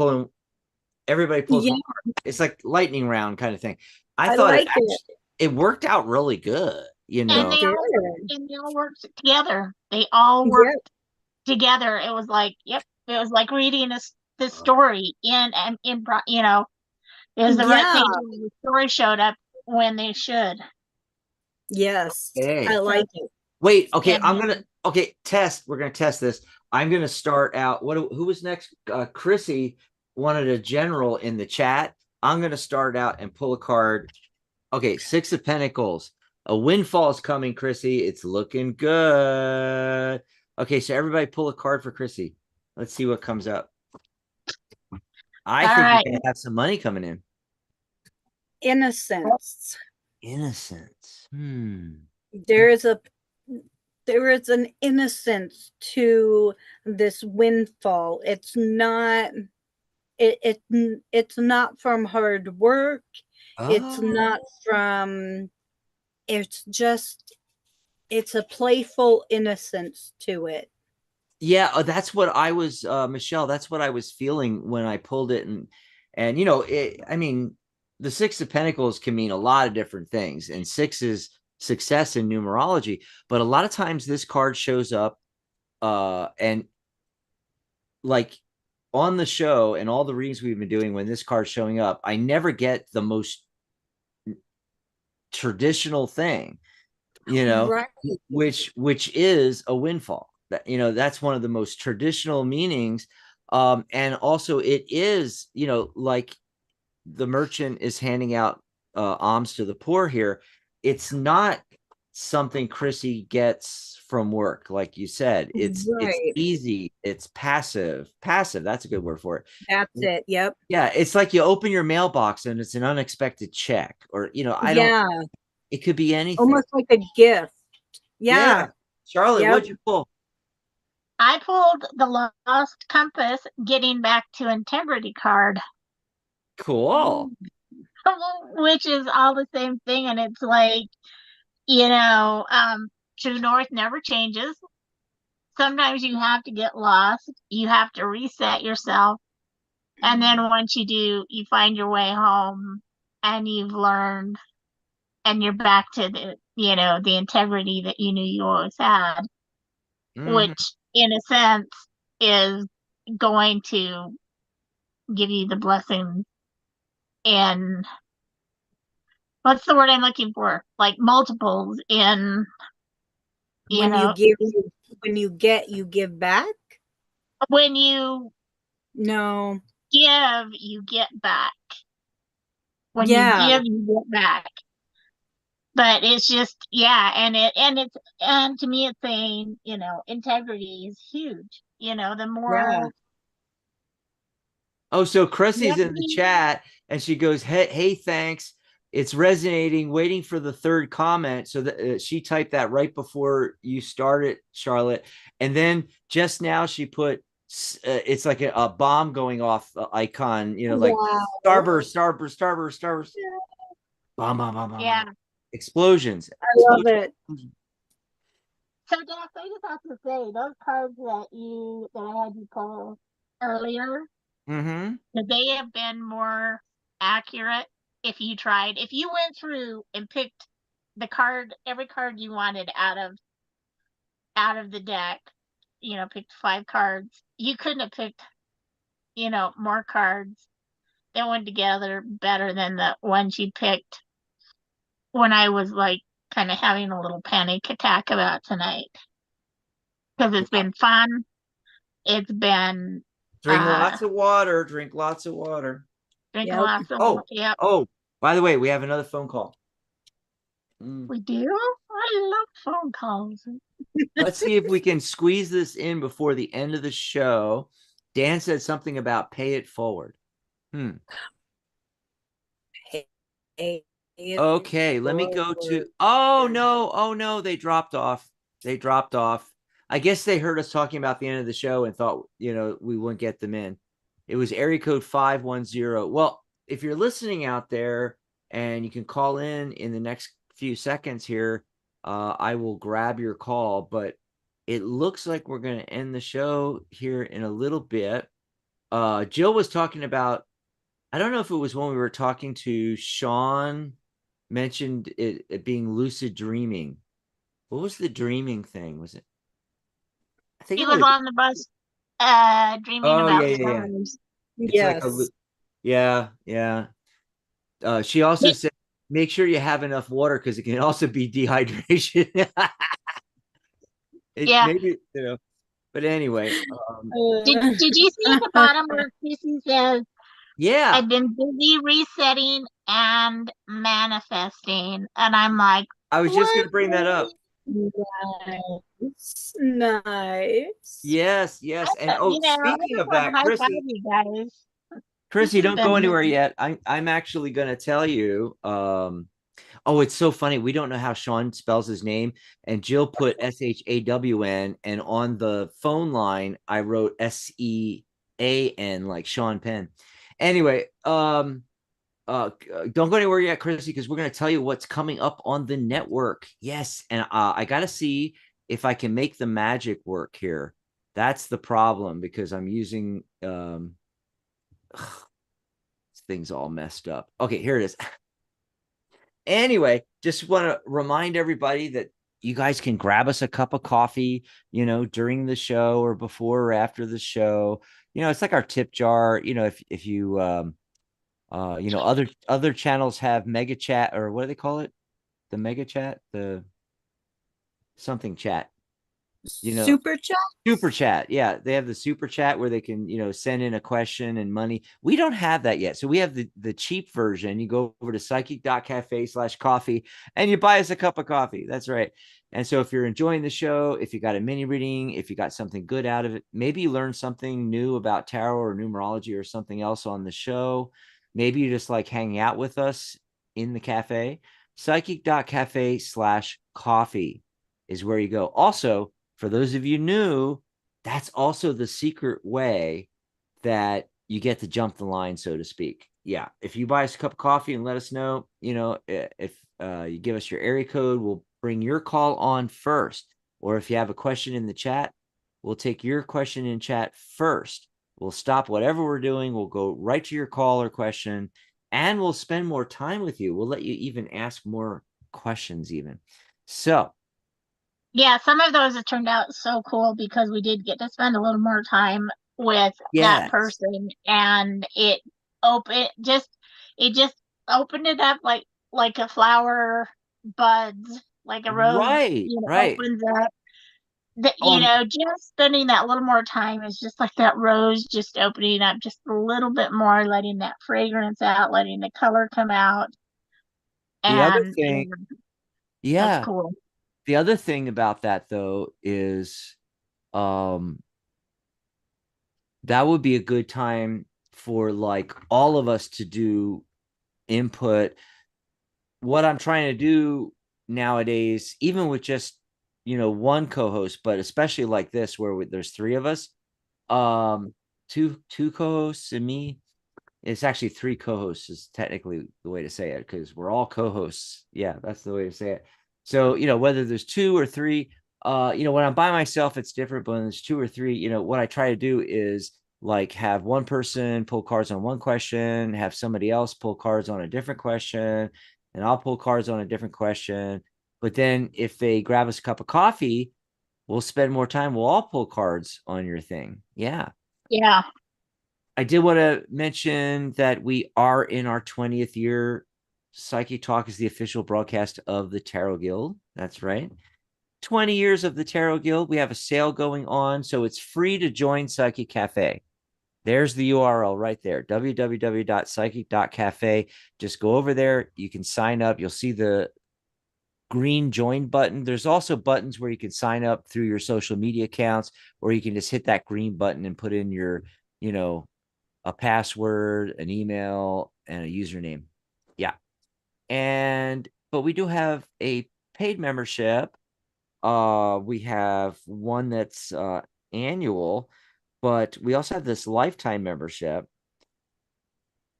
everybody pulls one card. It's like lightning round kind of thing. I thought like it worked out really good, And It they did. all worked together. They all worked together. It was like, yep, it was like reading this story you know, it was the right Yeah. page of the story showed up when they should. Yes. I Hey, like it. wait. Okay, And test. We're gonna test this. I'm gonna start out. Who was next? Chrissy wanted a general in the chat. I'm gonna start out and pull a card. Okay, Six of Pentacles. A windfall is coming, Chrissy. It's looking good. Okay, so everybody pull a card for Chrissy. Let's see what comes up. I all think you're right. gonna have some money coming in. Innocence. Innocence. There is an innocence to this windfall. It's not from hard work. It's Oh. not from it's a playful innocence to it. Yeah, that's what I was, Michelle. That's what I was feeling when I pulled it, and you know, I mean, the Six of Pentacles can mean a lot of different things, and six is success in numerology. But a lot of times, this card shows up, and like on the show and all the readings we've been doing, when this card's showing up, I never get the most traditional thing, you know, Right. which is a windfall. That, you know, that's one of the most traditional meanings. And also it is, you know, like the merchant is handing out alms to the poor here. It's not something Chrissy gets from work, like you said. It's Right. easy, it's passive, that's a good word for it. That's it. Yep. Yeah, it's like you open your mailbox and it's an unexpected check, or you know, I don't, Yeah. it could be anything. Almost like a gift. Yeah. Yeah. Charlotte, Yep. what'd you pull? I pulled the Lost Compass Getting Back to Integrity card, Cool. which is all the same thing. And it's like, true north never changes. Sometimes you have to get lost, you have to reset yourself. And then once you do, you find your way home and you've learned and you're back to the integrity that you knew you always had, Mhm. which in a sense is going to give you the blessing in what's the word I'm looking for? Like multiples in, you When you know, give, you give back. when you No. give, you get back. When you Yeah. give, you get back. But it's just, yeah, and to me it's saying, integrity is huge. The Yeah. more Oh, so Chrissy's in the integrity. chat and she goes, hey, thanks. It's resonating, waiting for the third comment. So that she typed that right before you started, Charlotte. And then just now she put, it's like a bomb going off icon, you know, like Wow. starburst, starburst, starburst, starburst, bomb, bomb, bomb, bomb, Yeah. bomb. Explosions. I love it. So Dax, I just have to say those cards that I had you pull earlier, Mm-hmm. that they have been more accurate if you went through and picked every card you wanted out of the deck, picked 5 cards. You couldn't have picked, more cards that went together better than the ones you picked when I was like kind of having a little panic attack about tonight. Because it's been fun. It's been Drink lots of water. Drink lots of water. drinking Yep. lots of Oh, yep. oh, by the way, we have another phone call. We do. I love phone calls. Let's see if we can squeeze this in before the end of the show. Dan said something about pay it forward. Okay, let me go to. Oh no, they dropped off. They dropped off. I guess they heard us talking about the end of the show and thought, we wouldn't get them in. It was area code 510. Well, if you're listening out there and you can call in the next few seconds here, I will grab your call. But it looks like we're going to end the show here in a little bit. Jill was talking about, I don't know if it was when we were talking to Sean, mentioned it being lucid dreaming. What was the dreaming thing? Was it? I think He it was might have been. on the bus, dreaming Oh yeah, about yeah, yeah. stars. It's like a Yes. yeah, yeah. She also He- said make sure you have enough water because it can also be dehydration. It Yeah. maybe but anyway, Did you see at the bottom where Chrissy says, yeah. I've been busy resetting and manifesting? And I'm like, I was just what? gonna bring that up. Nice. Nice. Yes, yes. And oh, I speaking just of want to that, high five you guys. This Chrissy, has don't go been anywhere yet. I'm actually gonna tell you. Oh, it's so funny. We don't know how Sean spells his name, and Jill put Shawn, and on the phone line I wrote Sean, like Sean Penn. Anyway, don't go anywhere yet, Chrissy, because we're gonna tell you what's coming up on the network. Yes, and I gotta see if I can make the magic work here. That's the problem because I'm using things all messed up. Okay, here it is. Anyway, just want to remind everybody that you guys can grab us a cup of coffee, during the show or before or after the show. It's like our tip jar. If you other channels have mega chat, or what do they call it? The mega chat, the something chat. Super chat. Super chat. Yeah, they have the super chat where they can, send in a question and money. We don't have that yet. So we have the cheap version. You go over to psychic.cafe/coffee and you buy us a cup of coffee. That's right. And so if you're enjoying the show, if you got a mini reading, if you got something good out of it, maybe you learned something new about tarot or numerology or something else on the show. Maybe you just like hanging out with us in the cafe. Psychic.cafe/coffee is where you go. Also, for those of you new, that's also the secret way that you get to jump the line, so to speak. Yeah. If you buy us a cup of coffee and let us know, if you give us your area code, we'll bring your call on first. Or if you have a question in the chat, we'll take your question in chat first. We'll stop whatever we're doing. We'll go right to your call or question, and we'll spend more time with you. We'll let you even ask more questions, even. So, Yeah, some of those have turned out so cool because we did get to spend a little more time with that yes. person, and it just opened it up like a flower buds, like a rose, Right, right. opens up. That Oh, just spending that little more time is just like that rose just opening up just a little bit more, letting that fragrance out, letting the color come out, the other and thing, that's yeah, cool. the other thing about that though is um that would be a good time for like all of us to do input. What I'm trying to do nowadays, even with just one co-host, but especially like this where there's three of us, two co-hosts and me. It's actually three co-hosts is technically the way to say it because we're all co-hosts. Yeah, that's the way to say it. So, whether there's two or three, when I'm by myself, it's different. But when there's two or three, what I try to do is like have one person pull cards on one question, have somebody else pull cards on a different question, and I'll pull cards on a different question. But then if they grab us a cup of coffee, we'll spend more time. We'll all pull cards on your thing. Yeah. Yeah. I did want to mention that we are in our 20th year. Psychic Talk is the official broadcast of the Tarot Guild. That's right. 20 years of the Tarot Guild. We have a sale going on, so it's free to join Psychic Cafe. There's the URL right there, www.psychic.cafe. Just go over there. You can sign up. You'll see the green join button. There's also buttons where you can sign up through your social media accounts, or you can just hit that green button and put in your, a password, an email, and a username. Yeah. But we do have a paid membership. We have one that's annual, but we also have this lifetime membership.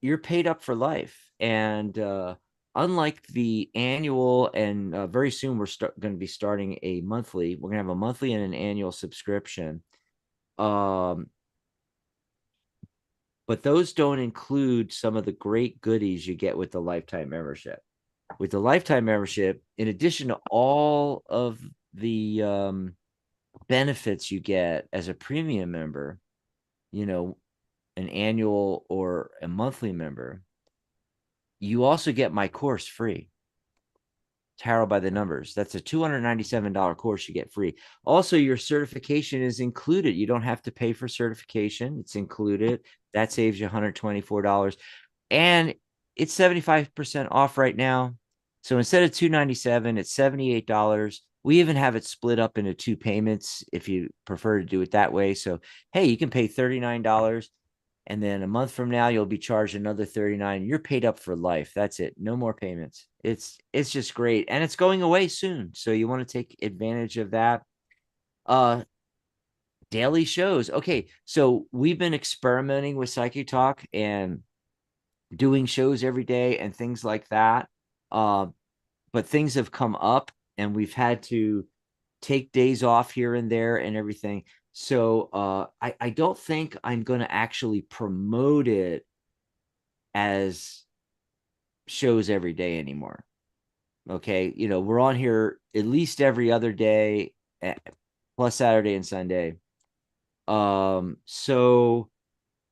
You're paid up for life. And unlike the annual, and very soon we're going to be starting a monthly, we're going to have a monthly and an annual subscription. But those don't include some of the great goodies you get with the lifetime membership. With the lifetime membership, in addition to all of the benefits you get as a premium member, you know, an annual or a monthly member, you also get my course free. Tarot by the Numbers. That's a $297 course you get free. Also, your certification is included. You don't have to pay for certification. It's included. That saves you $124. And it's 75% off right now. So instead of $297, it's $78. We even have it split up into 2 payments if you prefer to do it that way. So, hey, you can pay $39, and then a month from now you'll be charged another $39. You're paid up for life. That's it. No more payments. It's just great, and it's going away soon, so you want to take advantage of that. Daily shows. Okay, so we've been experimenting with Psychic Talk and doing shows every day and things like that. But things have come up, and we've had to take days off here and there and everything. So I don't think I'm going to actually promote it as shows every day anymore. Okay, we're on here at least every other day, plus Saturday and Sunday. So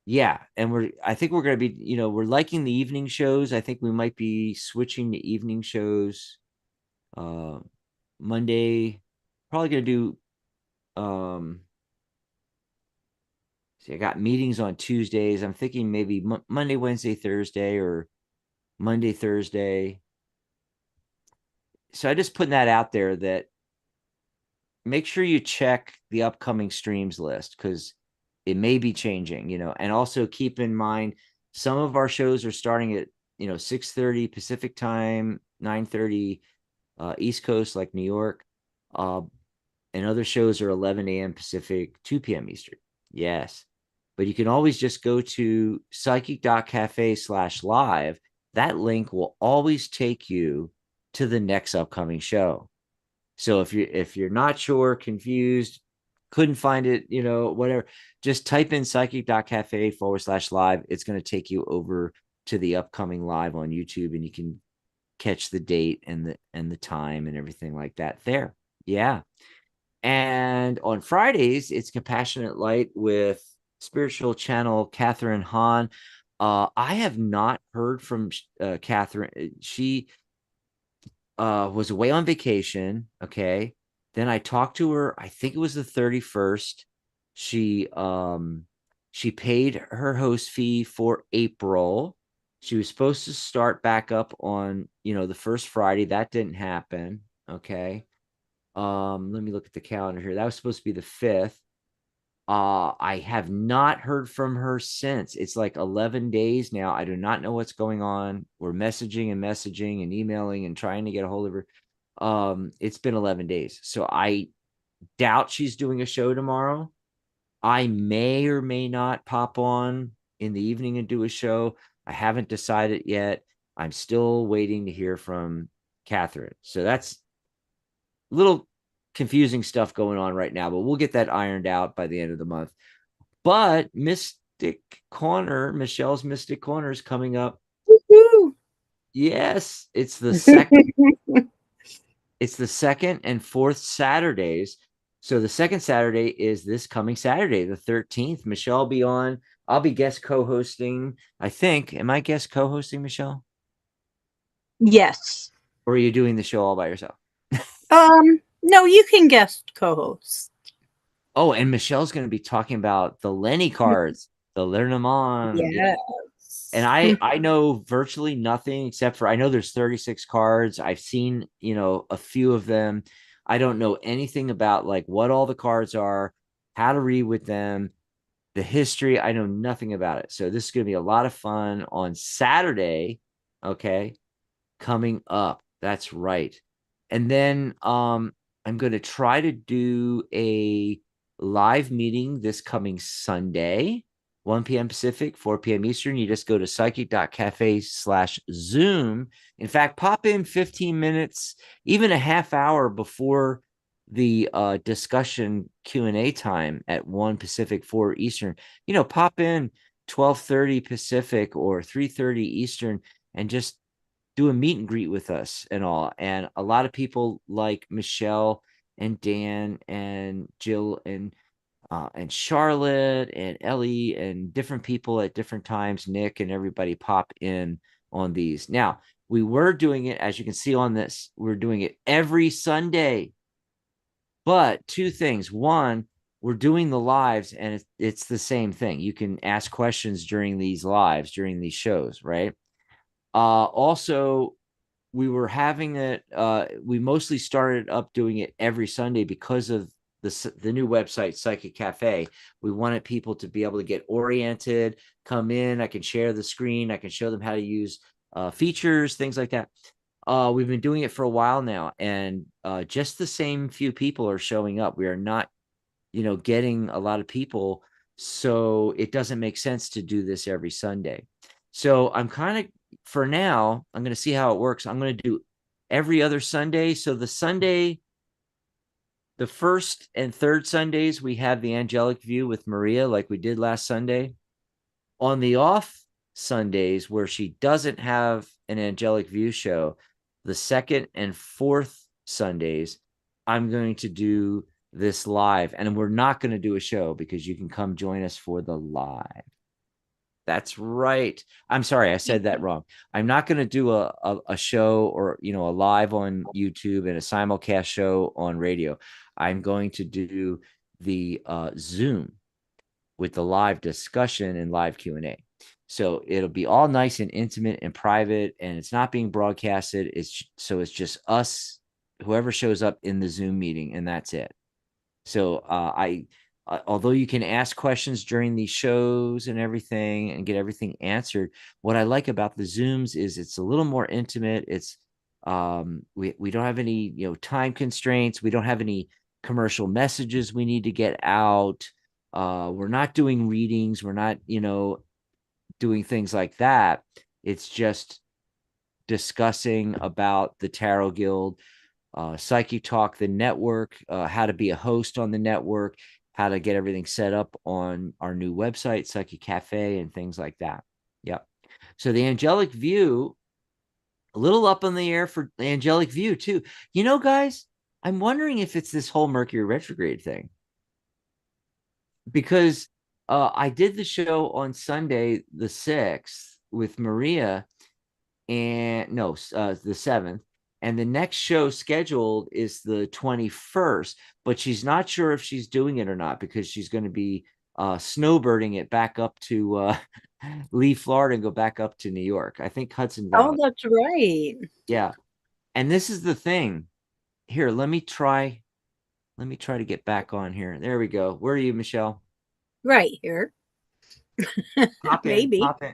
yeah, and I think we're going to be, we're liking the evening shows. I think we might be switching to evening shows. Monday, probably going to do see, I got meetings on Tuesdays. I'm thinking maybe Monday, Wednesday, Thursday, or Monday, Thursday. So I just putting that out there, that make sure you check the upcoming streams list, because it may be changing, and also keep in mind some of our shows are starting at 6:30 Pacific time, 9:30 East Coast, like New York, and other shows are 11 a.m. Pacific, 2 p.m. Eastern. Yes, but you can always just go to psychic.cafe/live. That link will always take you to the next upcoming show. So if you're not sure, confused, couldn't find it, whatever, just type in psychic.cafe/live. It's going to take you over to the upcoming live on YouTube, and you can catch the date and the time and everything like that there. Yeah. And on Fridays, it's Compassionate Light with spiritual channel Catherine Hahn. I have not heard from Catherine. She was away on vacation. Okay. Then I talked to her, I think it was the 31st. She paid her host fee for April. She was supposed to start back up on, the first Friday. That didn't happen. Okay. Let me look at the calendar here. That was supposed to be the 5th. I have not heard from her since. It's like 11 days now. I do not know what's going on. We're messaging and emailing and trying to get a hold of her. It's been 11 days. So I doubt she's doing a show tomorrow. I may or may not pop on in the evening and do a show. I haven't decided yet. I'm still waiting to hear from Catherine. So that's a little confusing stuff going on right now, but we'll get that ironed out by the end of the month. But Mystic Corner, Michelle's Mystic Corner, is coming up. Woo-hoo. Yes, it's the second. It's the second and fourth Saturdays. So the second Saturday is this coming Saturday, the 13th. Michelle will be on. I'll be guest co-hosting, I think. Am I guest co-hosting, Michelle? Yes. Or are you doing the show all by yourself? No, you can guest co-host. Oh, and Michelle's going to be talking about the Lenny cards, the Lenormand. Yes. And I know virtually nothing except for, I know there's 36 cards. I've seen, a few of them. I don't know anything about like what all the cards are, how to read with them, the history. I know nothing about it. So this is going to be a lot of fun on Saturday. Okay. Coming up. That's right. And then I'm going to try to do a live meeting this coming Sunday, 1 p.m. Pacific, 4 p.m. Eastern. You just go to psychic.cafe/Zoom. In fact, pop in 15 minutes, even a half hour before the discussion Q&A time at 1 Pacific, 4 Eastern. Pop in 12:30 Pacific or 3:30 Eastern and just do a meet and greet with us and all. And a lot of people like Michelle and Dan and Jill and Charlotte and Ellie and different people at different times, Nick and everybody pop in on these. Now, we were doing it, as you can see on this, we're doing it every Sunday. But two things. One, we're doing the lives and it's the same thing. You can ask questions during these lives, during these shows, right? Also, we were having it, we mostly started up doing it every Sunday because of the new website, Psychic Cafe. We wanted people to be able to get oriented, come in. I can share the screen. I can show them how to use features, things like that. We've been doing it for a while now, and just the same few people are showing up. We are not, getting a lot of people, so it doesn't make sense to do this every Sunday. So I'm kind of, for now, I'm going to see how it works. I'm going to do every other Sunday. So the first and third Sundays, we have the angelic view with Maria, like we did last Sunday. On the off Sundays, where she doesn't have an angelic view show, the second and fourth Sundays, I'm going to do this live. And we're not going to do a show because you can come join us for the live. That's right. I'm sorry, I said that wrong. I'm not going to do a show or, a live on YouTube and a simulcast show on radio. I'm going to do the Zoom with the live discussion and live Q&A. So it'll be all nice and intimate and private, and it's not being broadcasted. It's just us, whoever shows up in the Zoom meeting, and that's it. So although you can ask questions during these shows and everything and get everything answered, what I like about the Zooms is it's a little more intimate. It's we don't have any time constraints. We don't have any commercial messages we need to get out. We're not doing readings. We're not doing things like that. It's just discussing about the Tarot Guild, Psychic Talk, the network, how to be a host on the network, how to get everything set up on our new website, Psychic Cafe, and things like that. Yep. So the angelic view, a little up in the air for the angelic view too. Guys, I'm wondering if it's this whole Mercury retrograde thing, because I did the show on Sunday, the 6th, with Maria, and no, the 7th. And the next show scheduled is the 21st, but she's not sure if she's doing it or not because she's going to be snowbirding it back up to leave Florida and go back up to New York. I think Hudson Valley. Oh, that's right. Yeah. And this is the thing. Here, let me try to get back on here. There we go. Where are you, Michelle? Right here. Pop in, Maybe. pop in.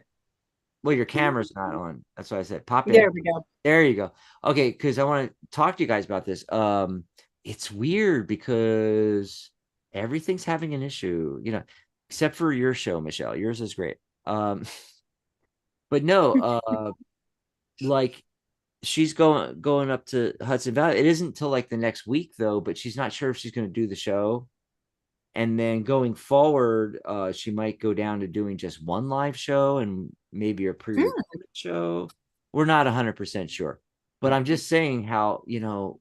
Well, your camera's not on. That's what I said. Pop in. There we go. There you go. Okay, because I want to talk to you guys about this. It's weird because everything's having an issue, except for your show, Michelle. Yours is great. But no, like she's going up to Hudson Valley. It isn't till like the next week though, but she's not sure if she's going to do the show. And then going forward, she might go down to doing just one live show and maybe a pre-recorded show. We're not 100% sure, but I'm just saying how,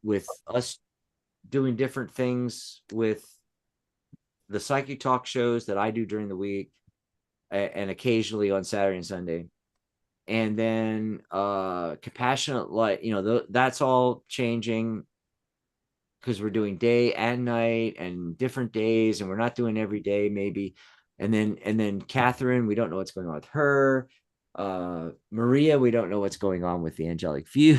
with us doing different things with the Psychic Talk shows that I do during the week and occasionally on Saturday and Sunday. And then Compassionate Light, that's all changing because we're doing day and night and different days, and we're not doing every day maybe. And then Catherine, we don't know what's going on with her. Maria, we don't know what's going on with the angelic view.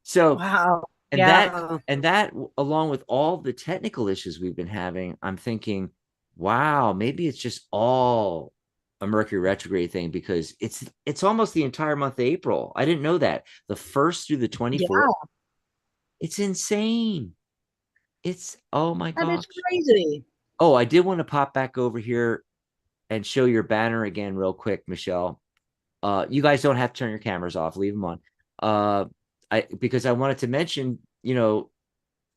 So wow. and Yeah. that along with all the technical issues we've been having, I'm thinking, wow, maybe it's just all a Mercury retrograde thing, because it's almost the entire month of April. I didn't know that. The 1st through the 24th. Yeah, It's insane. Oh my that gosh. is crazy. Oh, I did want to pop back over here and show your banner again real quick, Michelle. You guys don't have to turn your cameras off. Leave them on. Because I wanted to mention,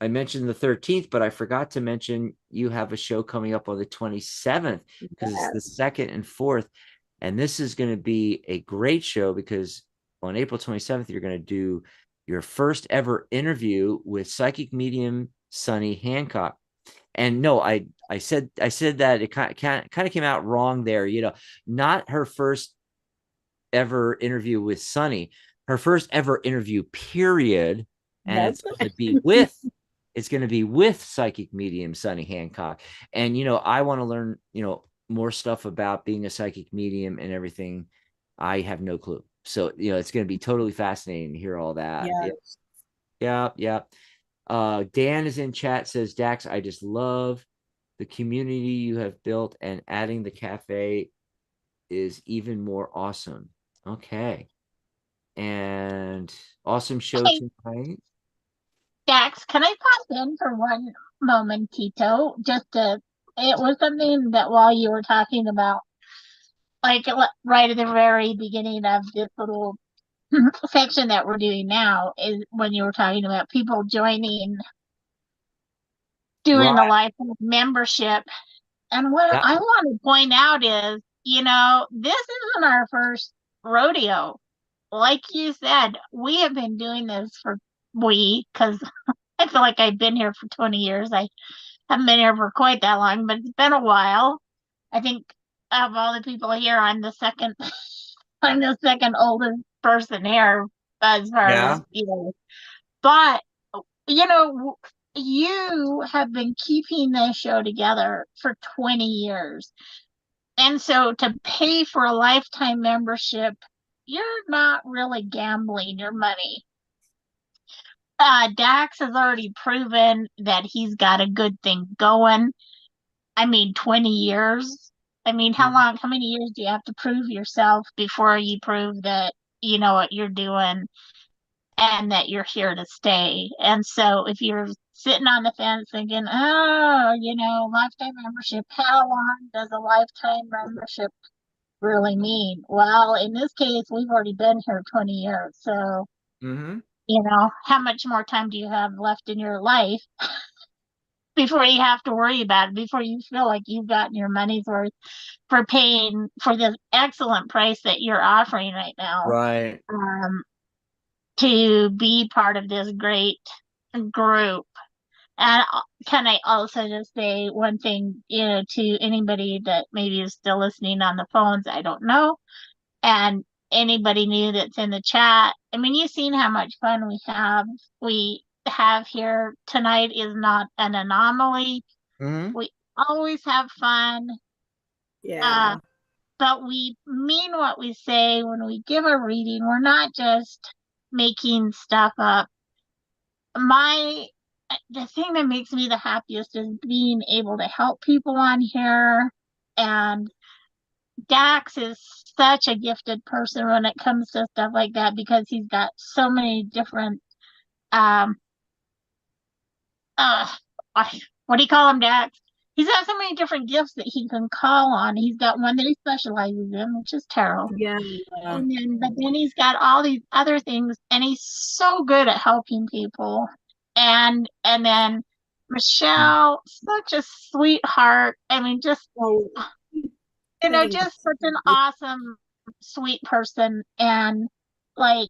I mentioned the 13th, but I forgot to mention you have a show coming up on the 27th because it's the 2nd and 4th. And this is going to be a great show because on April 27th, you're going to do your first ever interview with psychic medium Sunny Hancock. And no, I said that it kind of came out wrong there. Not her first ever interview with Sunny, her first ever interview, period. And That's it's going to be with psychic medium Sunny Hancock. And I want to learn, more stuff about being a psychic medium and everything. I have no clue. So, it's going to be totally fascinating to hear all that. yeah. Yeah. Yeah. Dan is in chat, says, Dax, I just love the community you have built, and adding the cafe is even more awesome. Okay. And awesome show Hey, tonight. Dax, can I pop in for one moment, Tito? It was something that while you were talking about, like right at the very beginning of this little section that we're doing now, is when you were talking about people doing the Right. lifetime membership. And what Yeah. I want to point out is, this isn't our first rodeo. Like you said, we have been doing this because I feel like I've been here for 20 years. I haven't been here for quite that long, but it's been a while. I think of all the people here, I'm the second, I'm the second oldest person here as far Yeah. as, but, you know, you have been keeping this show together for 20 years. And so to pay for a lifetime membership, you're not really gambling your money. Dax has already proven that he's got a good thing going. I mean, 20 years. I mean, how many years do you have to prove yourself before you prove that you know what you're doing and that you're here to stay? And so if you're sitting on the fence thinking, oh, lifetime membership, how long does a lifetime membership really mean? Well, in this case, we've already been here 20 years. So, Mm-hmm. how much more time do you have left in your life before you have to worry about it, before you feel like you've gotten your money's worth for paying for this excellent price that you're offering right now, Right. um, to be part of this great group? And can I also just say one thing, to anybody that maybe is still listening on the phones? I don't know. And anybody new that's in the chat, I mean, you've seen how much fun we have here. Tonight is not an anomaly. Mm-hmm. We always have fun. uh, Yeah. but we mean what we say when we give a reading. We're not just making stuff up. My The thing that makes me the happiest is being able to help people on here. And Dax is such a gifted person when it comes to stuff like that, because he's got so many different um uh what do you call him, Dax? He's got so many different gifts that he can call on. He's got one that he specializes in, which is tarot. Yeah. But then he's got all these other things, and he's so good at helping people. And then Michelle, such a sweetheart. I mean, just Oh, thanks. just such an awesome, sweet person. And like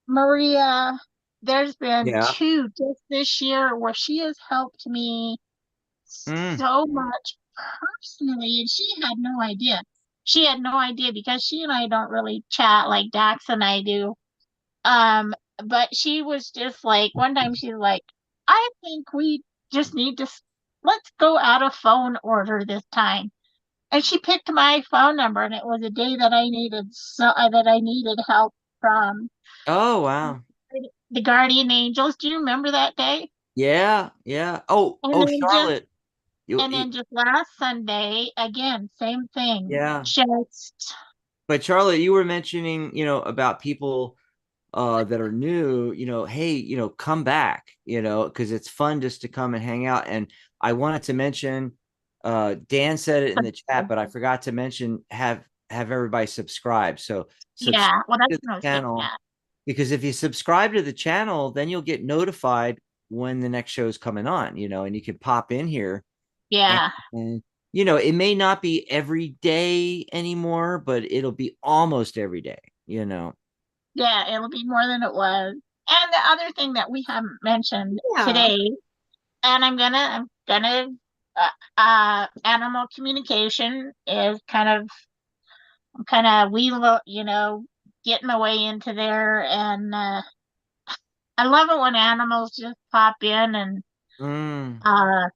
Maria, there's been Yeah. two just this year where she has helped me Mm. so much personally, and she had no idea. She had no idea because she and I don't really chat like Dax and I do. Um, but she was just like, one time she's like, I think we just need to let's go out of phone order this time. And she picked my phone number, and it was a day that I needed help from Oh, wow. the guardian angels. Do you remember that day? Yeah. Yeah. Oh, And oh, then just Charlotte. last Sunday, again, same thing. Yeah. Just But Charlotte, you were mentioning, about people that are new, hey, come back, because it's fun just to come and hang out. And I wanted to mention, Dan said it in the chat, but I forgot to mention, have everybody subscribe. So subscribe yeah. Well, that's to what I the was getting channel, at. because if you subscribe to the channel, then you'll get notified when the next show is coming on, and you can pop in here. and, Yeah, and it may not be every day anymore, but it'll be almost every day. yeah. It'll be more than it was. And the other thing that we haven't mentioned Yeah. today, and I'm gonna, animal communication is kind of getting my way into there, and I love it when animals just pop in and Mm. uh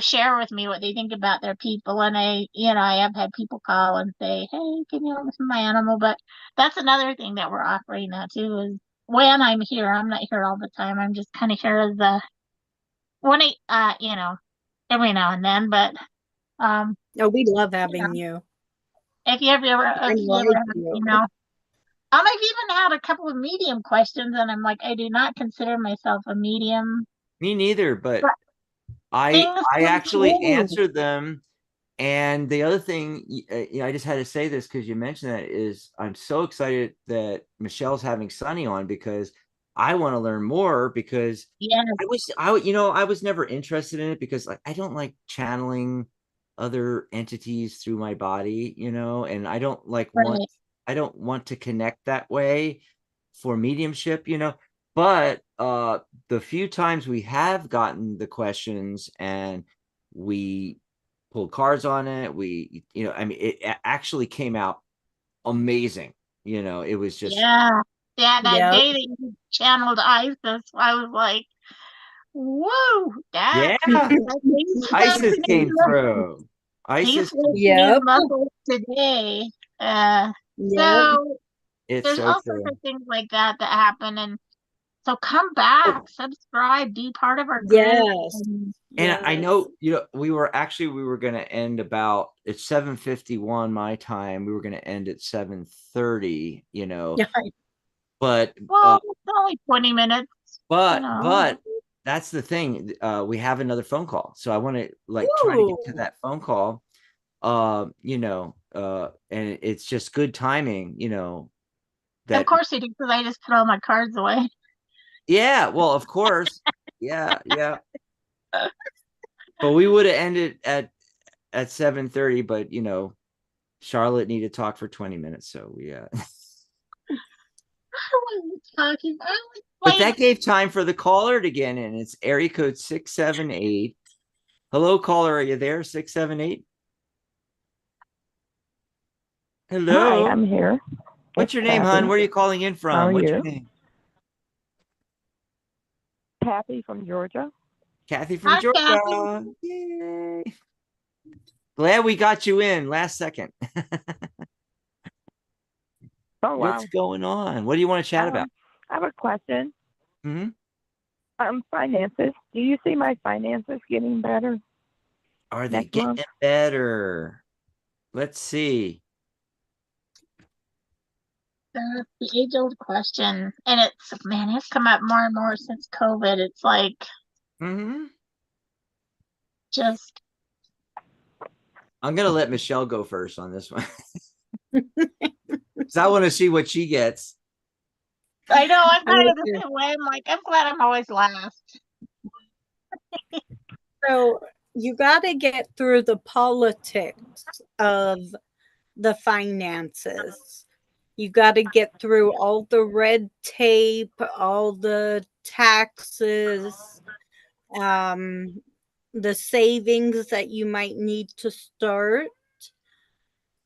share with me what they think about their people. And I have had people call and say, "Hey, can you help with my animal?" But that's another thing that we're offering now too, is when I'm here, I'm not here all the time. I'm just kind of here as a when every now and then. But um, Oh, we love you know, having you. if I you ever like have, you. I've even had a couple of medium questions, and I'm like, I do not consider myself a medium. Me neither, but But things I come actually through. answered them. And the other thing, I just had to say this because you mentioned that, is I'm so excited that Michelle's having Sunny on, because I want to learn more, because Yes, I was never interested in it, because I don't like channeling other entities through my body, and right. I don't want to connect that way for mediumship, but the few times we have gotten the questions and we pulled cards on it, I mean, it actually came out amazing. It was just, Yeah. Yeah, that Yep. day that you channeled Isis, I was like, whoa, yeah, that means Isis something. came through. He's Isis, flexing his Yep. muscles today. Yep. So it's there's so all sorts true. of things like that that happen. And so come back, Oh, subscribe, be part of our group. Yes. and I Yes. know, we were going to end about, it's 7:51 my time. We were going to end at 7:30, Yeah. but Well, it's only 20 minutes, you but know. but that's the thing. We have another phone call, so I want to try to get to Ooh. that phone call. And it's just good timing, Of that, course you do, because I just put all my cards away. yeah, well, of course. Yeah, yeah. But we would have ended at 7:30, but Charlotte needed to talk for 20 minutes, so we I wasn't talking. I was but playing. that gave time for the caller to get in. It's area code 678. Hello, caller, are you there? 678. Hi, Hello. I'm here. What's It's your name, hon? Kathy. Where are you calling in How from? are What's your you? name? Kathy from Georgia. Kathy from Hi, Kathy. Georgia. Yay. Glad we got you in last second. Oh, What's wow. going on? What do you want to chat about? I have a question. Hmm. Finances. Do you see my finances getting better Are they next month? getting better? Let's see. That's the age-old question, and it's come up more and more since COVID. It's like Hmm. just I'm gonna let Michelle go first on this one, because I want to see what she gets. I know I'm I'm kind with of the you. same way. I'm like, I'm glad I'm always last. So you got to get through the politics of the finances. You got to get through all the red tape, all the taxes, um, the savings that you might need to start.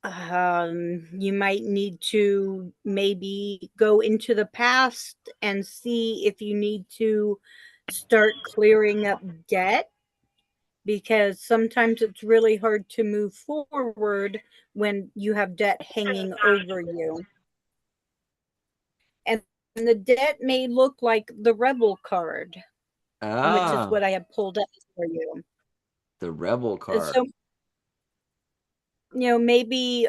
You might need to maybe go into the past and see if you need to start clearing up debt, because sometimes it's really hard to move forward when you have debt hanging over you. And the debt may look like the rebel card, which is Ah, what I have pulled up for you. the rebel card. So, maybe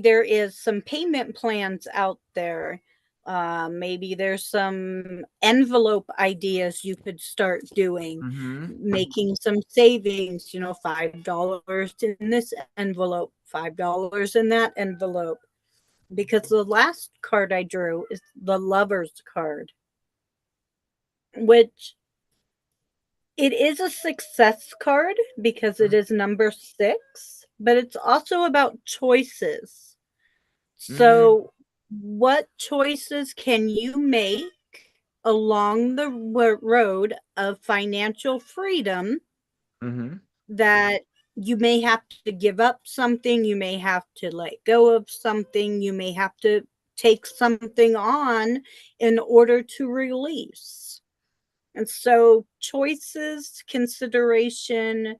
there is some payment plans out there. Maybe there's some envelope ideas you could start doing, Hmm. making some savings, $5 in this envelope, $5 in that envelope. Because the last card I drew is the Lover's card, which it is a success card because it is number 6, but it's also about choices. Hmm. So What choices can you make along the road of financial freedom Mm-hmm. that you may have to give up something, you may have to let go of something, you may have to take something on in order to release. And so, choices, consideration,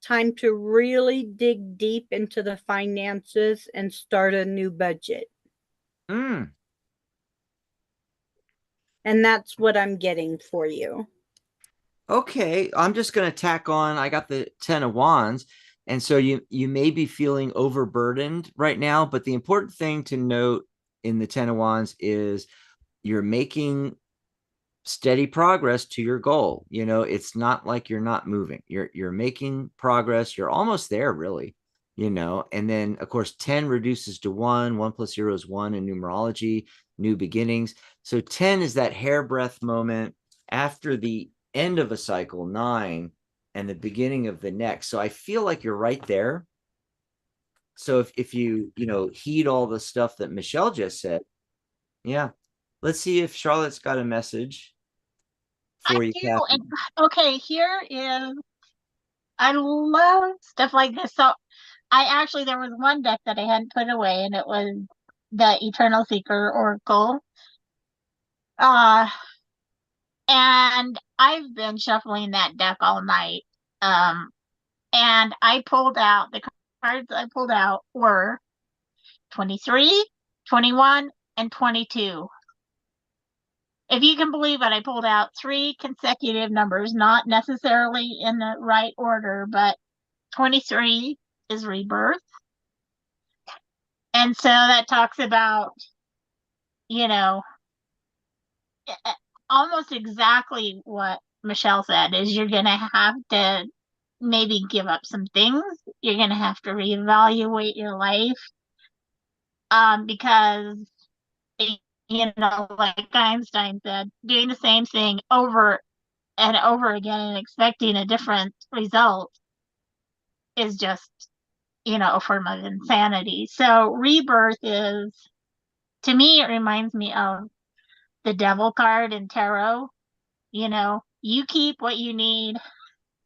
time to really dig deep into the finances and start a new budget. Mm. And that's what I'm getting for you. Okay, I'm just going to tack on. I got the 10 of wands, and so you may be feeling overburdened right now, but the important thing to note in the 10 of wands is you're making steady progress to your goal. You know, it's not like you're not moving. You're making progress. You're almost there, really. You know, and then of course 10 reduces to 1. 1 plus 0 is 1 in numerology, new beginnings. So 10 is that hairbreadth moment after the end of a cycle, 9, and the beginning of the next. So I feel like you're right there. So if you know, heed all the stuff that Michelle just said, yeah. Let's see if Charlotte's got a message I for you, do. Kathy. And okay, here is, I love stuff like this. So there was one deck that I hadn't put away, and it was the Eternal Seeker Oracle. Uh, and I've been shuffling that deck all night. And the cards I pulled out were 23, 21, and 22. If you can believe it, I pulled out 3 consecutive numbers, not necessarily in the right order, but 23 is rebirth. And so that talks about, you know, almost exactly what Michelle said is you're going to have to maybe give up some things. You're going to have to reevaluate your life. Because, like Einstein said, doing the same thing over and over again and expecting a different result is just, a form of insanity. So rebirth is, to me, it reminds me of the devil card in tarot. You keep what you need.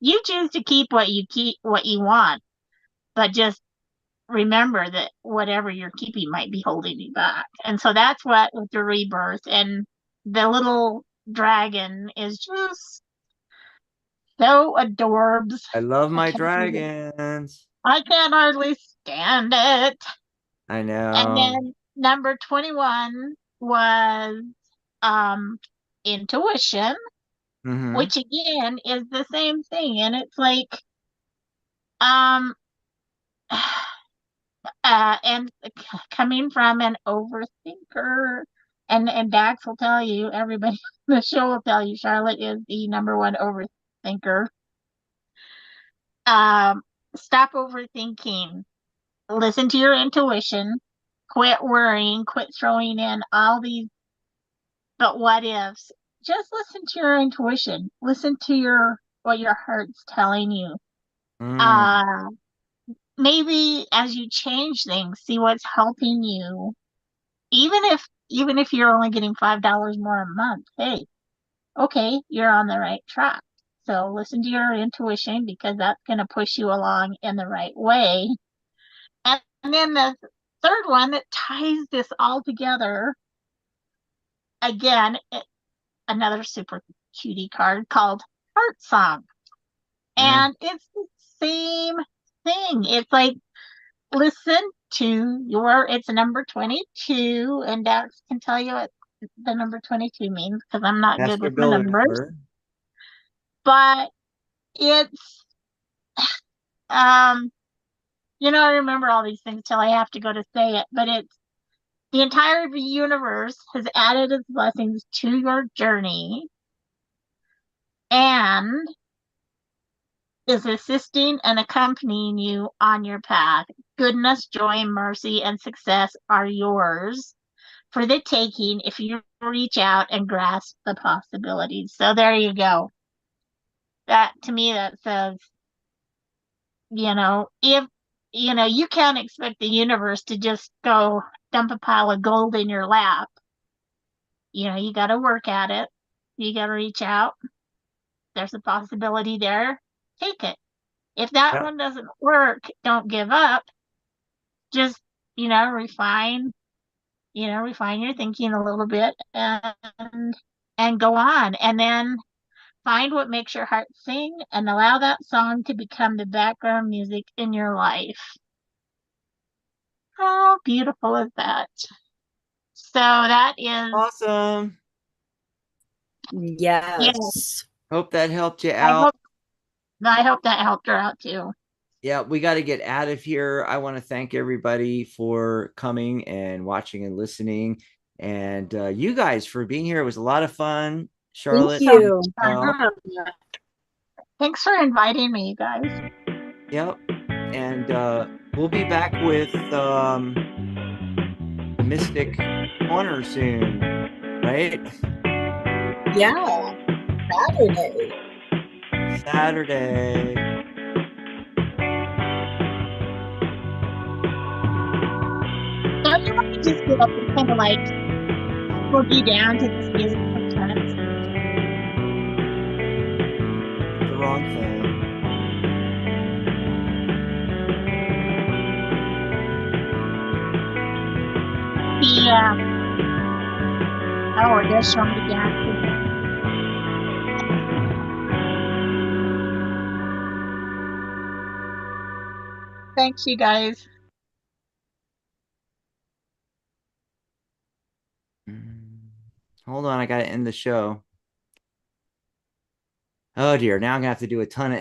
You choose to keep what you want, but just remember that whatever you're keeping might be holding you back. And so that's what with the rebirth, and the little dragon is just so adorbs. I love I my can't dragons. I can hardly stand it. I And know. then number 21 was um intuition, Mm-hmm. which again is the same thing. And it's like um and coming from an overthinker, and Dax will tell you, everybody on the show will tell you, Charlotte is the number one overthinker. Um, Stop overthinking. Listen to your intuition. Quit worrying. Quit throwing in all these but what ifs. Just listen to your intuition. Listen to what your heart's telling you. Mm. Uh, Maybe as you change things, see what's helping you. Even if you're only getting $5 more a month, hey, okay, you're on the right track. So listen to your intuition, because that's going to push you along in the right way. And then the third one that ties this all together, again, another super cutie card called Heart Song. Yeah. And it's the same thing. It's like, listen to it's number 22, and Dax can tell you what the number 22 means, because I'm not good Master with my builder numbers. number. But it's, um, I remember all these things till I have to go to say it, but it's the entire universe has added its blessings to your journey and is assisting and accompanying you on your path. Goodness, joy, mercy, and success are yours for the taking if you reach out and grasp the possibilities. So there you go. That, to me, that says, if you can't expect the universe to just go dump a pile of gold in your lap. You got to work at it. You got to reach out. There's a possibility there. Take it. If that Yeah. one doesn't work, don't give up. Just, refine, refine your thinking a little bit and go on. And then find what makes your heart sing and allow that song to become the background music in your life. How beautiful is that? So that is, Awesome. yeah, Yes. Hope that helped you I out. hope I hope that helped her out too. Yeah, we got to get out of here. I want to thank everybody for coming and watching and listening, and you guys for being here. It was a lot of fun. Thank Charlotte. you. Thanks for inviting me, you guys. Yep. And we'll be back with Mystic Corner soon, right? Yeah. Saturday. Saturday. Don't you want to just get up and kind of like boogie down to this music sometimes? The wrong thing. The oh, it does show me dancing. Thanks, you guys. Hold on, I gotta end the show. Oh dear, now I'm gonna have to do a ton of